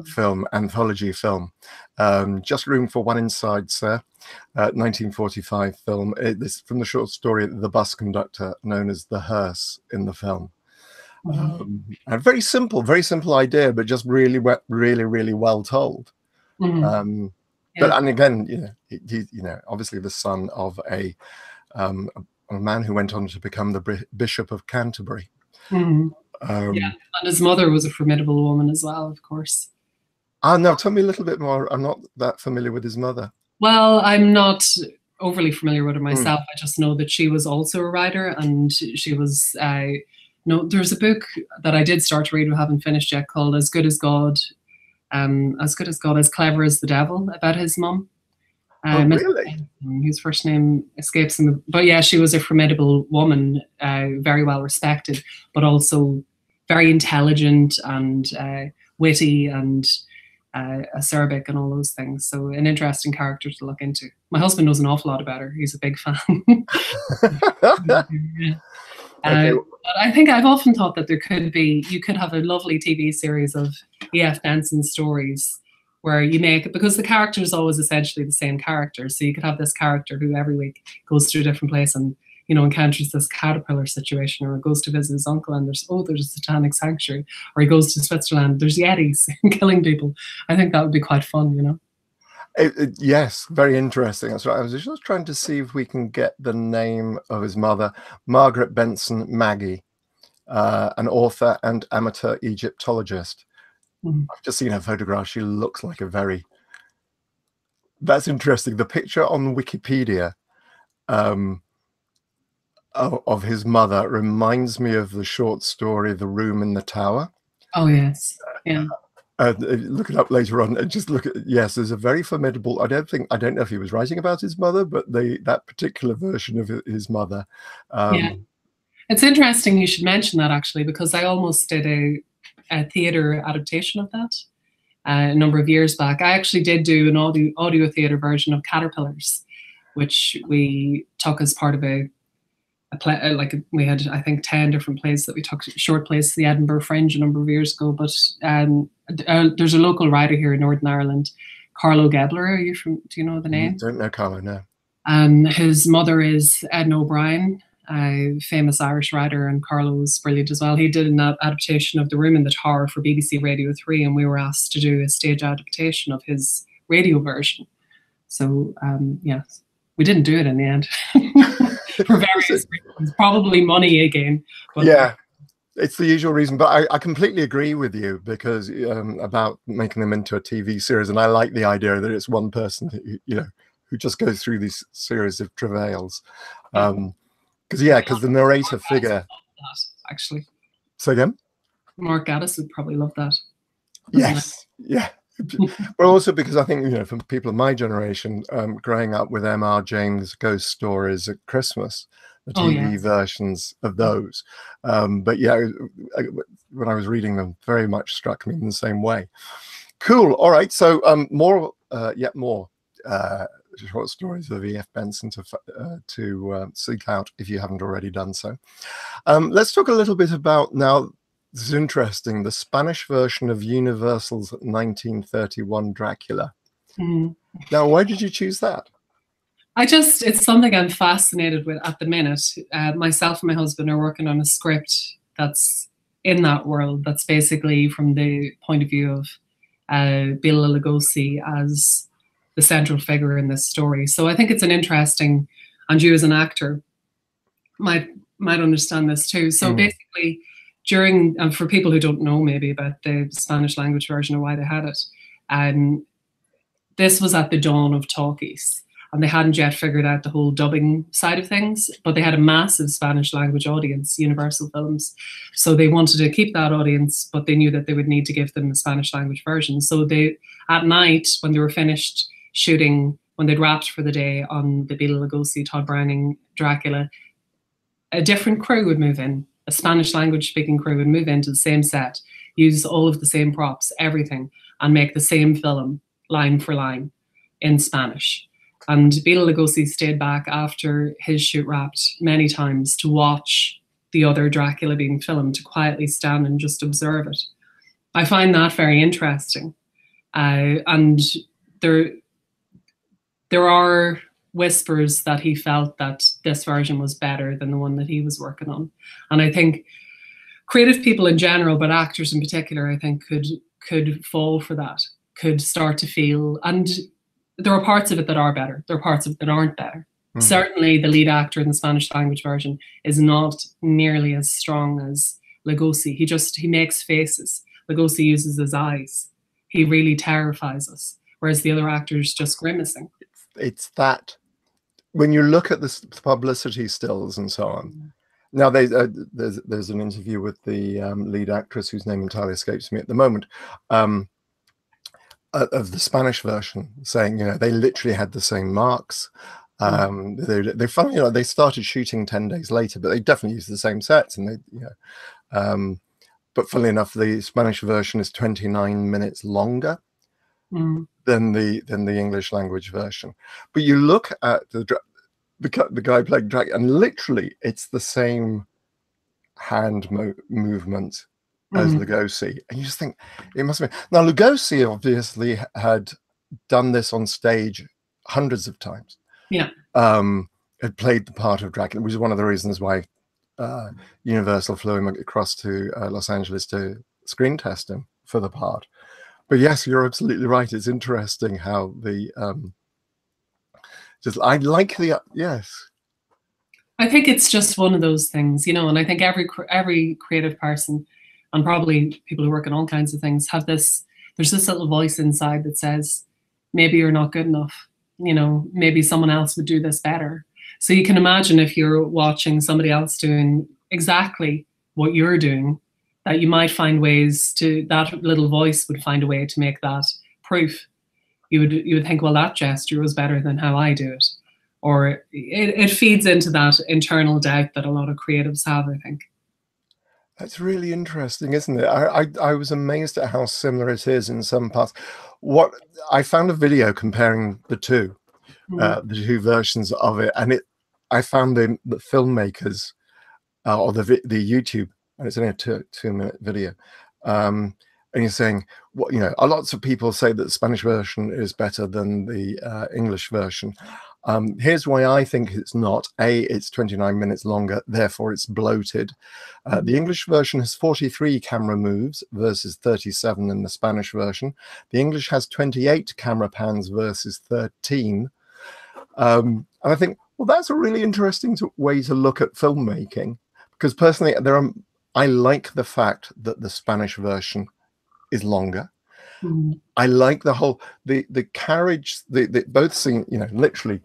film, anthology film. Just room for one inside, sir. 1945 film. This from the short story The Bus Conductor, known as the hearse in the film. A very simple idea, but just really well told. But, and again, you know, obviously the son of a man who went on to become the Bishop of Canterbury. And his mother was a formidable woman as well, of course. No, tell me a little bit more. I'm not that familiar with his mother. Well, I'm not overly familiar with her myself. I just know that she was also a writer, and she was, there's a book that I did start to read, we haven't finished yet, called As Good as God, As Clever as the Devil, about his mum. Really? His first name escapes him. But yeah, she was a formidable woman, very well respected, but also very intelligent and witty and acerbic and all those things. So an interesting character to look into. My husband knows an awful lot about her. He's a big fan. But I think I've often thought that you could have a lovely TV series of E.F. Benson stories where you make, because the character is always essentially the same character. So you could have this character who every week goes to a different place and, you know, encounters this caterpillar situation, or goes to visit his uncle and there's a satanic sanctuary, or he goes to Switzerland, there's yetis killing people. I think that would be quite fun, you know. Yes, very interesting. That's right. I was just trying to see if we can get the name of his mother. Margaret Benson Maggie, an author and amateur Egyptologist. I've just seen her photograph. She looks like that's interesting. The picture on Wikipedia of his mother reminds me of the short story The Room in the Tower. Oh yes, yeah. Look it up later on and just look at, yes, there's a very formidable, I don't know if he was writing about his mother, but that particular version of his mother. Yeah, it's interesting you should mention that, actually, because I almost did a theatre adaptation of that a number of years back. I actually did do an audio theatre version of Caterpillars, which we took as part of a play. Like, we had, I think, 10 different plays that we took, short plays, to the Edinburgh Fringe a number of years ago. But there's a local writer here in Northern Ireland, Carlo Gebler. Do you know the name? Don't know Carlo, no. His mother is Edna O'Brien, a famous Irish writer, and Carlo's brilliant as well. He did an adaptation of The Room in the Tower for BBC Radio 3, and we were asked to do a stage adaptation of his radio version. So, yes, we didn't do it in the end for various reasons, probably money again. But yeah, it's the usual reason. But I completely agree with you, because about making them into a TV series, and I like the idea that it's one person who just goes through these series of travails. Because the narrator figure, actually. Say again? Mark Gaddis would probably love that. Yes, yeah, But also because I think, you know, for people of my generation, growing up with M.R. James' ghost stories at Christmas, the TV versions of those. But yeah, when I was reading them, very much struck me in the same way. Cool. All right. So yet more short stories of E.F. Benson to seek out if you haven't already done so. Let's talk a little bit about now. This is interesting. The Spanish version of Universal's 1931 Dracula. Mm. Now, why did you choose that? It's something I'm fascinated with at the minute. Myself and my husband are working on a script that's in that world, that's basically from the point of view of Bela Lugosi as the central figure in this story. So I think it's an interesting, and you as an actor might understand this too. So basically, during, and for people who don't know maybe about the Spanish language version or why they had it, this was at the dawn of talkies, and they hadn't yet figured out the whole dubbing side of things, but they had a massive Spanish language audience, Universal Films. So they wanted to keep that audience, but they knew that they would need to give them a Spanish language version. So they, at night, when they were finished shooting, when they'd wrapped for the day on the Bela Lugosi, Todd Browning, Dracula, a different crew would move in. A Spanish language speaking crew would move into the same set, use all of the same props, everything, and make the same film line for line in Spanish. And Bela Lugosi stayed back after his shoot wrapped many times to watch the other Dracula being filmed, to quietly stand and just observe it. I find that very interesting. And there are whispers that he felt that this version was better than the one that he was working on. And I think creative people in general, but actors in particular, I think could fall for that, could start to feel, and there are parts of it that are better, there are parts of it that aren't better. Certainly the lead actor in the Spanish language version is not nearly as strong as Lugosi. He makes faces. Lugosi uses his eyes. He really terrifies us, whereas the other actor's just grimacing. It's that, when you look at the publicity stills and so on. Now, there's an interview with the lead actress whose name entirely escapes me at the moment, of the Spanish version, saying, you know, they literally had the same marks. They finally, you know, they started shooting 10 days later, but they definitely used the same sets, and they, you know, but funnily enough, the Spanish version is 29 minutes longer than the English language version. But you look at the guy playing Dracula, and literally it's the same hand movement as Lugosi, and you just think it must have been. Now, Lugosi obviously had done this on stage hundreds of times. Yeah, had played the part of Dracula, which is one of the reasons why Universal flew him across to Los Angeles to screen test him for the part. But yes, you're absolutely right. It's interesting how the I like the yes. I think it's just one of those things, you know, and I think every creative person, and probably people who work on all kinds of things, have this, there's this little voice inside that says, maybe you're not good enough, you know, maybe someone else would do this better. So you can imagine if you're watching somebody else doing exactly what you're doing, that you might find ways to, that little voice would find a way to make that proof. You would think, well, that gesture was better than how I do it. Or it feeds into that internal doubt that a lot of creatives have, I think. That's really interesting, isn't it? I was amazed at how similar it is in some parts. What I found a video comparing the two versions of it, and I found the filmmakers or the YouTube, and it's only a two-minute video, and you're saying, what, you know, lots of people say that the Spanish version is better than the English version. Here's why I think it's not. A, it's 29 minutes longer, therefore it's bloated. The English version has 43 camera moves versus 37 in the Spanish version. The English has 28 camera pans versus 13. And I think, well, that's a really interesting way to look at filmmaking, because personally, I like the fact that the Spanish version is longer. I like the whole the carriage, the both scene, you know, literally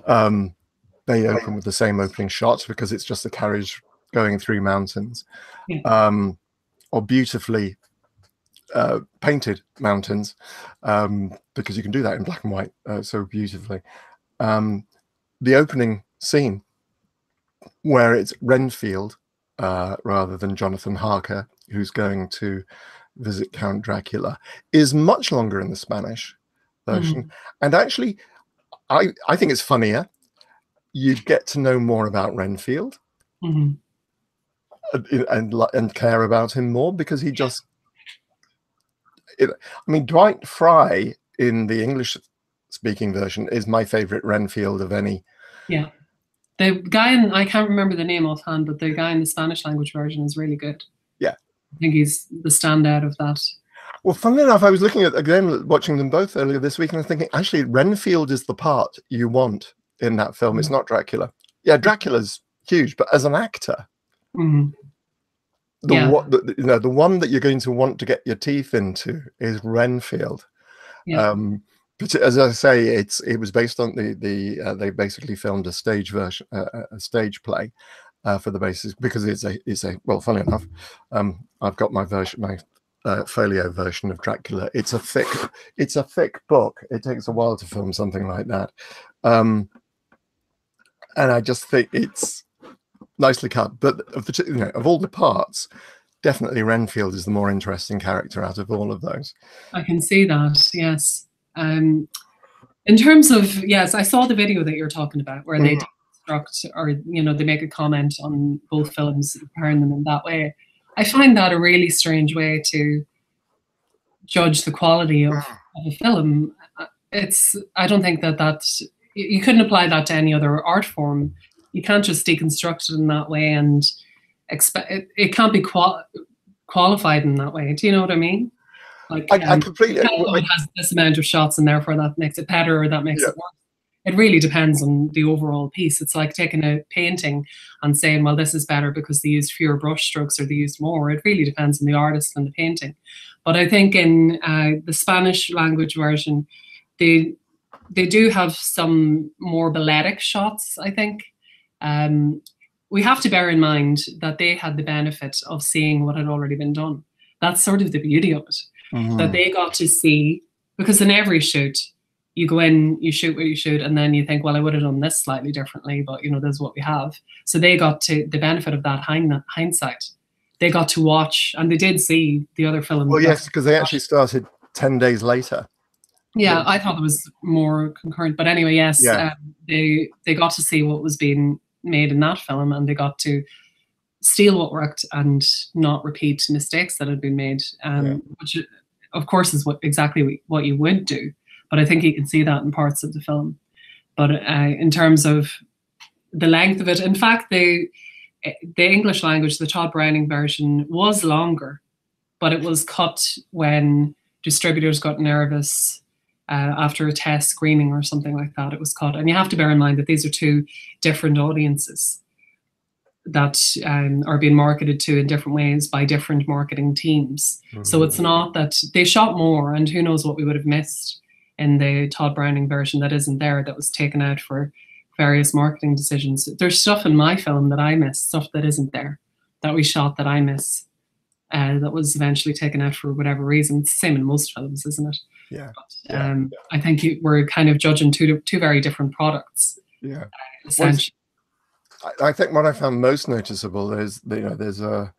they open with the same opening shots because it's just a carriage going through mountains, or beautifully painted mountains, because you can do that in black and white so beautifully. The opening scene, where it's Renfield rather than Jonathan Harker, who's going to visit Count Dracula, is much longer in the Spanish version. And actually, I think it's funnier. You get to know more about Renfield and care about him more, because he just... I mean, Dwight Fry in the English-speaking version is my favorite Renfield of any. Yeah. The guy I can't remember the name offhand, but the guy in the Spanish language version is really good. Yeah. I think he's the standout of that. Well, funnily enough, I was looking at, again, watching them both earlier this week, and I'm thinking, actually, Renfield is the part you want in that film. It's not Dracula. Yeah, Dracula's huge, but as an actor, the one that you're going to want to get your teeth into is Renfield. Yeah. But as I say, it was based on they basically filmed a stage version, a stage play for the basis, because it's a well, funny enough, I've got my version, my folio version of Dracula. It's a thick book. It takes a while to film something like that, and I just think it's nicely cut. But of the of all the parts, definitely Renfield is the more interesting character out of all of those. I can see that. Yes. In terms of, yes, I saw the video that you're talking about, where they deconstruct, or they make a comment on both films, comparing them in that way. I find that a really strange way to judge the quality of a film. I don't think that you couldn't apply that to any other art form. You can't just deconstruct it in that way and expect it can't be qualified in that way. Do you know what I mean? Like, I completely. It has this amount of shots, and therefore that makes it better, or that makes it worse. It really depends on the overall piece. It's like taking a painting and saying, well, this is better because they used fewer brush strokes or they used more. It really depends on the artist and the painting. But I think in the Spanish language version, they do have some more balletic shots, I think. We have to bear in mind that they had the benefit of seeing what had already been done. That's sort of the beauty of it. That they got to see, because in every shoot, you go in, you shoot what you shoot, and then you think, well, I would have done this slightly differently, but this is what we have. So they got to the benefit of that hindsight. They got to watch, and they did see the other film. Well, yes, because they actually started 10 days later. Yeah, I thought it was more concurrent, but anyway, yes, they got to see what was being made in that film, and they got to steal what worked and not repeat mistakes that had been made, which of course is exactly what you would do. But I think you can see that in parts of the film. But in terms of the length of it, in fact, the English language, the Todd Browning version, was longer, but it was cut when distributors got nervous after a test screening or something like that. It was cut. And you have to bear in mind that these are two different audiences that are being marketed to in different ways by different marketing teams. So it's not that they shot more, and who knows what we would have missed in the Todd Browning version that isn't there, that was taken out for various marketing decisions. There's stuff in my film that I miss, stuff that isn't there, that we shot that I miss, that was eventually taken out for whatever reason. It's the same in most films, isn't it? Yeah. But, I think we're kind of judging two very different products. Yeah. Essentially. I think what I found most noticeable is there's a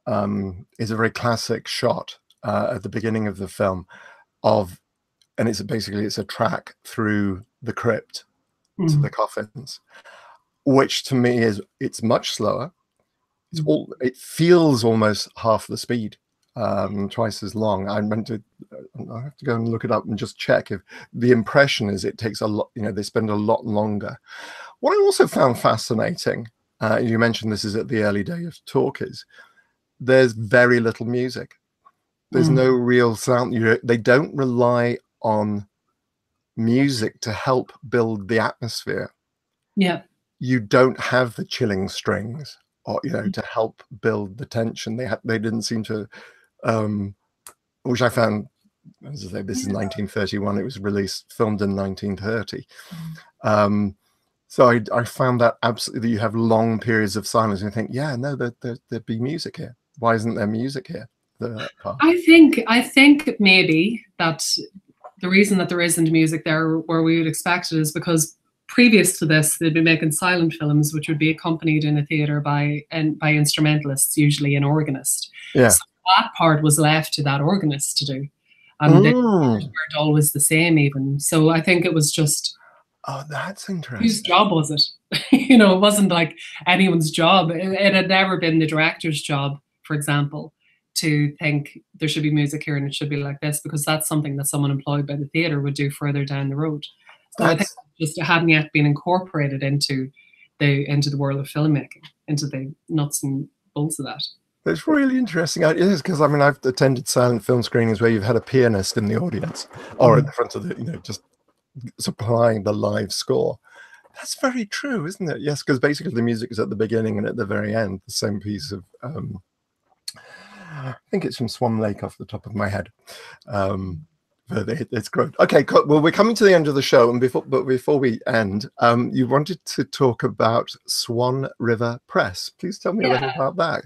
very classic shot at the beginning of the film and it's a track through the crypt to the coffins, which to me it's much slower. It feels almost half the speed, twice as long. I have to go and look it up and just check if the impression is it takes a lot. They spend a lot longer. What I also found fascinating, you mentioned this is at the early day of talkies, there's very little music. There's no real sound. They don't rely on music to help build the atmosphere. Yeah. You don't have the chilling strings or to help build the tension. They didn't seem to, which I found, as I say, this is 1931. It was filmed in 1930. So I found that absolutely, that you have long periods of silence and you think, yeah, no, there'd be music here. Why isn't there music here? the part? I think maybe that the reason that there isn't music there where we would expect it is because previous to this, they'd been making silent films, which would be accompanied in a theatre by instrumentalists, usually an organist. Yeah. So that part was left to that organist to do. And they weren't always the same even. So I think it was just... Oh, that's interesting. Whose job was it? You know, it wasn't like anyone's job. It had never been the director's job, for example, to think there should be music here and it should be like this, because that's something that someone employed by the theatre would do further down the road. So I think just it hadn't yet been incorporated into the world of filmmaking, into the nuts and bolts of that. It's really interesting ideas, because I mean, I've attended silent film screenings where you've had a pianist in the audience or in the front of the, you know, just supplying the live score. That's very true, isn't it? Yes, because basically the music is at the beginning and at the very end. The same piece of, I think it's from Swan Lake off the top of my head. But it's great. Okay, cool. Well, we're coming to the end of the show, and before we end, you wanted to talk about Swan River Press. Please tell me a little about that.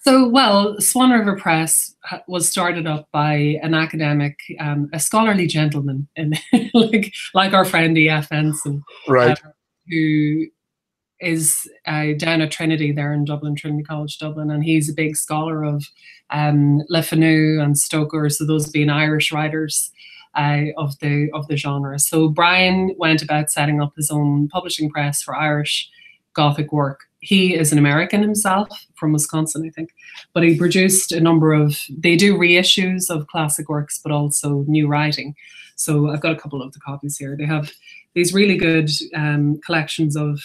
So, well, Swan River Press was started up by an academic, a scholarly gentleman, and like our friend E.F. Benson, right, who is down at Trinity there in Dublin, Trinity College Dublin, and he's a big scholar of Le Fanu and Stoker, so those being Irish writers of the genre. So Brian went about setting up his own publishing press for Irish Gothic work. He is an American himself, from Wisconsin, I think, but he produced a number of, they do reissues of classic works, but also new writing. So I've got a couple of the copies here. They have these really good collections of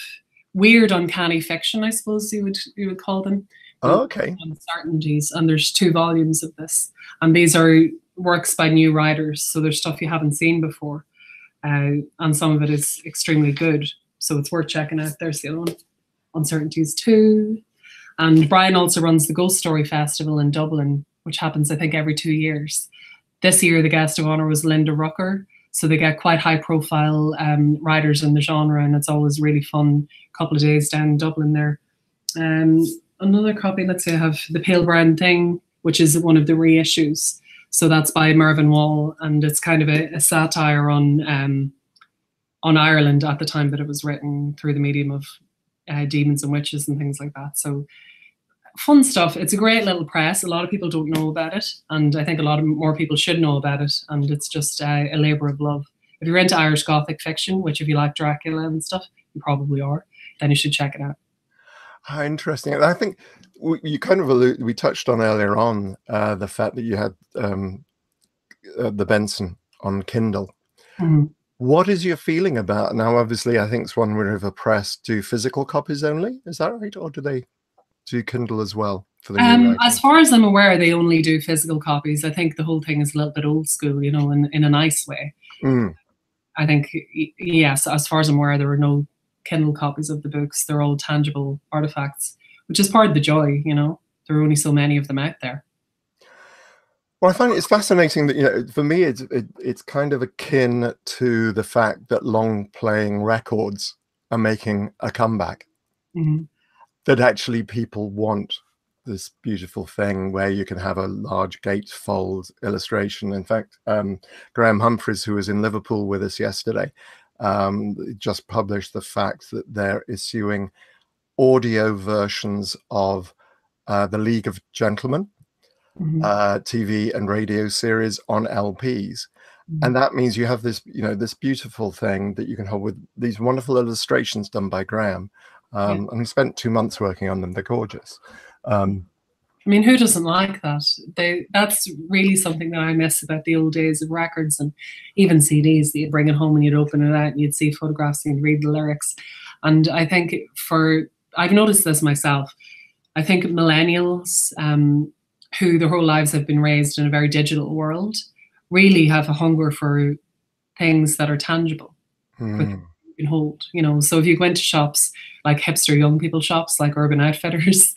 weird, uncanny fiction, I suppose you would call them. Oh, okay. Uncertainties, and there's 2 volumes of this, and these are works by new writers, so there's stuff you haven't seen before, and some of it is extremely good, so it's worth checking out. There's the other one, Uncertainties 2. And Brian also runs the Ghost Story Festival in Dublin, which happens, I think, every 2 years. This year, the guest of honor was Linda Rucker. So they get quite high-profile writers in the genre, and it's always really fun. A couple of days down in Dublin there. Another copy, let's say I have The Pale Brown Thing, which is one of the reissues. So that's by Mervyn Wall, and it's kind of a satire on Ireland at the time that it was written, through the medium of demons and witches and things like that. So fun stuff. It's a great little press. A lot of people don't know about it, and I think a lot of more people should know about it, and it's just a labour of love. If you're into Irish Gothic fiction, which if you like Dracula and stuff, you probably are, then you should check it out. How interesting. I think you kind of we touched on earlier on the fact that you had the Benson on Kindle. Mm-hmm. What is your feeling about now? Obviously, I think Swan River Press do physical copies only. Is that right, or do they do Kindle as well for the new writing? As far as I'm aware, they only do physical copies. I think the whole thing is a little bit old school, you know, in a nice way. I think, yes, as far as I'm aware, there are no Kindle copies of the books. They're all tangible artifacts, which is part of the joy, you know. There are only so many of them out there. Well, I find it's fascinating that, you know, for me, it's kind of akin to the fact that long-playing records are making a comeback. Mm-hmm. That actually people want this beautiful thing where you can have a large gatefold illustration. In fact, Graham Humphreys, who was in Liverpool with us yesterday, just published the fact that they're issuing audio versions of the League of Gentlemen TV and radio series on LPs. And that means you have this, you know, this beautiful thing that you can hold with these wonderful illustrations done by Graham. And we spent 2 months working on them. They're gorgeous. I mean, who doesn't like that? That's really something that I miss about the old days of records and even CDs, that you'd bring it home and you'd open it out and you'd see photographs and you'd read the lyrics. And I think I've noticed this myself. I think millennials, who their whole lives have been raised in a very digital world, really have a hunger for things that are tangible, you can hold, you know. So if you go into shops like hipster young people shops like Urban Outfitters,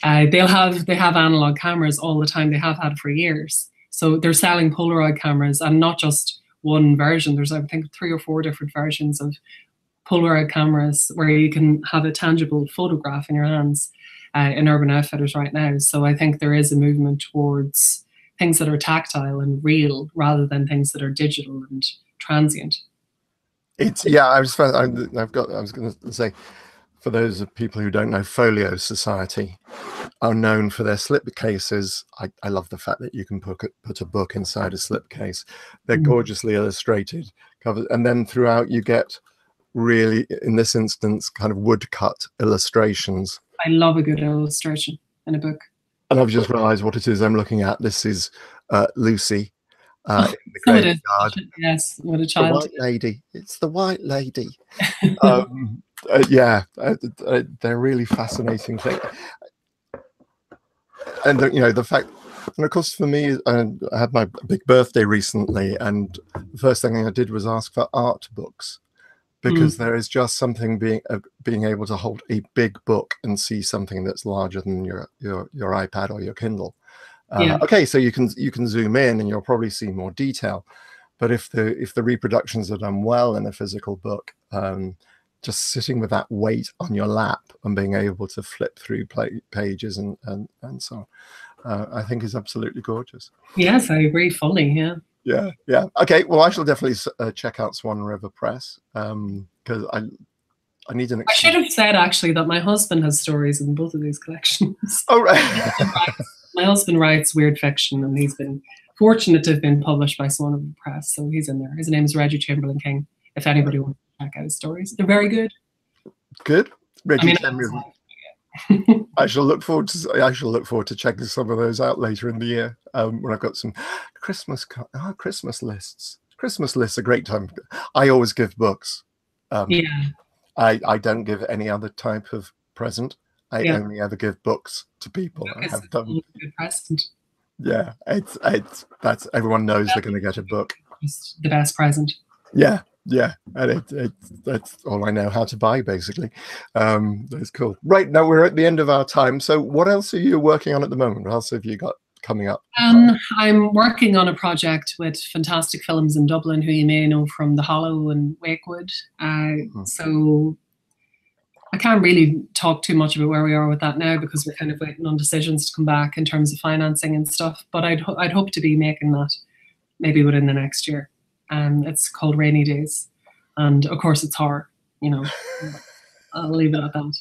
they have analog cameras all the time. They have had for years. So they're selling Polaroid cameras, and not just one version. There's, I think, 3 or 4 different versions of Polaroid cameras where you can have a tangible photograph in your hands. in Urban Outfitters right now. So I think there is a movement towards things that are tactile and real rather than things that are digital and transient. It's, yeah, I was going to say, for those of people who don't know, Folio Society are known for their slipcases. I love the fact that you can put a book inside a slipcase. They're gorgeously illustrated covers, and then throughout you get really, in this instance, kind of woodcut illustrations. I love a good illustration in a book. And I've just realized what it is I'm looking at. This is Lucy. In the graveyard. Yes, what a child. The White Lady. It's the White Lady. Yeah, they're really fascinating things. And you know, the fact, and of course for me, I had my big birthday recently, and the first thing I did was ask for art books, because there is just something being able to hold a big book and see something that's larger than your iPad or your Kindle. Okay, so you can zoom in and you'll probably see more detail, but if the reproductions are done well in a physical book, just sitting with that weight on your lap and being able to flip through pages and so on, I think is absolutely gorgeous. Yes, I agree fully. Yeah. Okay, well, I shall definitely check out Swan River Press, because I need an excuse. I should have said actually that my husband has stories in both of these collections. Oh, right. My husband writes weird fiction, and he's been fortunate to have been published by Swan River Press, so he's in there. His name is Reggie Chamberlain King. If anybody wants to check out his stories, they're very good. Good, Reggie Chamberlain. I shall look forward to checking some of those out later in the year, when I've got some Christmas lists. Christmas lists are a great time. I always give books. I don't give any other type of present. I only ever give books to people. I have done. A good present. Yeah, that's everyone knows they're going to get a book. It's the best present. Yeah, and that's all I know how to buy, basically. That's cool. Right, now we're at the end of our time. So what else are you working on at the moment? What else have you got coming up? I'm working on a project with Fantastic Films in Dublin, who you may know from The Hollow and Wakewood. So I can't really talk too much about where we are with that now, because we're kind of waiting on decisions to come back in terms of financing and stuff. But I'd hope to be making that maybe within the next year. It's called Rainy Days, and of course it's horror. You know, I'll leave it at that.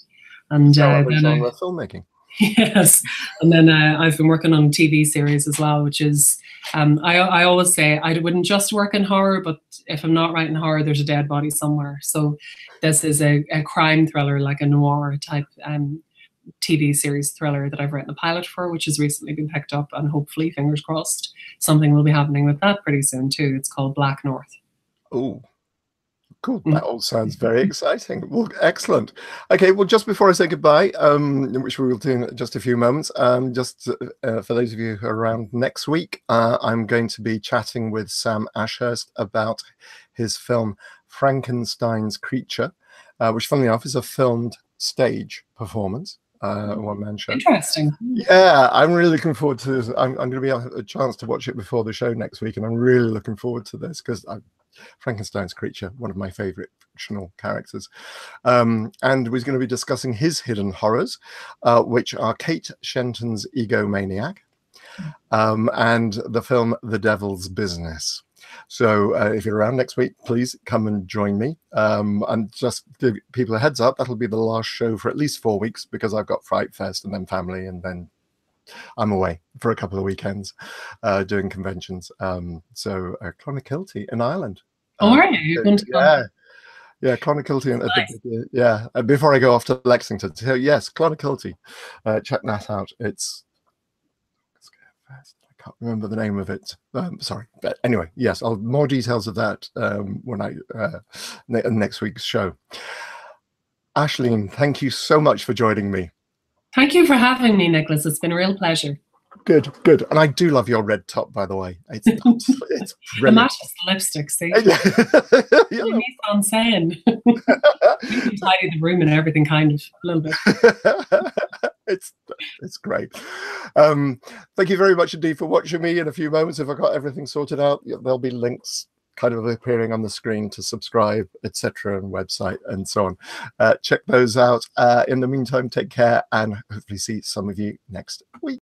And then filmmaking. Yes, and then I've been working on a TV series as well, which is I always say I wouldn't just work in horror, but if I'm not writing horror, there's a dead body somewhere. So this is a crime thriller, like a noir type TV series thriller that I've written a pilot for, which has recently been picked up, and hopefully, fingers crossed, something will be happening with that pretty soon too. It's called Black North. Oh, cool. That all sounds very exciting. Well, excellent. Okay, well, just before I say goodbye, which we will do in just a few moments, just for those of you who are around next week, I'm going to be chatting with Sam Ashurst about his film Frankenstein's Creature, which, funnily enough, is a filmed stage performance. One-man show. Interesting. Yeah, I'm really looking forward to this. I'm going to be a chance to watch it before the show next week, and I'm really looking forward to this, because Frankenstein's Creature, one of my favorite fictional characters, and we're going to be discussing his hidden horrors, which are Kate Shenton's Egomaniac, and the film The Devil's Business. So if you're around next week, please come and join me. And just give people a heads up, that'll be the last show for at least 4 weeks, because I've got FrightFest and then family, and then I'm away for a couple of weekends doing conventions. So Clonakilty in Ireland. Oh, are you? You're going to yeah, Clonakilty. Nice. Yeah, before I go off to Lexington. So yes, Clonakilty. Check that out. It's I can't remember the name of it. Sorry, but anyway, yes, I'll more details of that when I next week's show. Aislinn, thank you so much for joining me. Thank you for having me, Nicholas. It's been a real pleasure. Good, good. And I do love your red top, by the way. It's brilliant. It matches the lipstick, see? You need on saying. You can tidy the room and everything, kind of, a little bit. It's great. Thank you very much indeed for watching me. In a few moments, if I got everything sorted out, there'll be links kind of appearing on the screen to subscribe, etc., and website and so on. Check those out. In the meantime, take care and hopefully see some of you next week.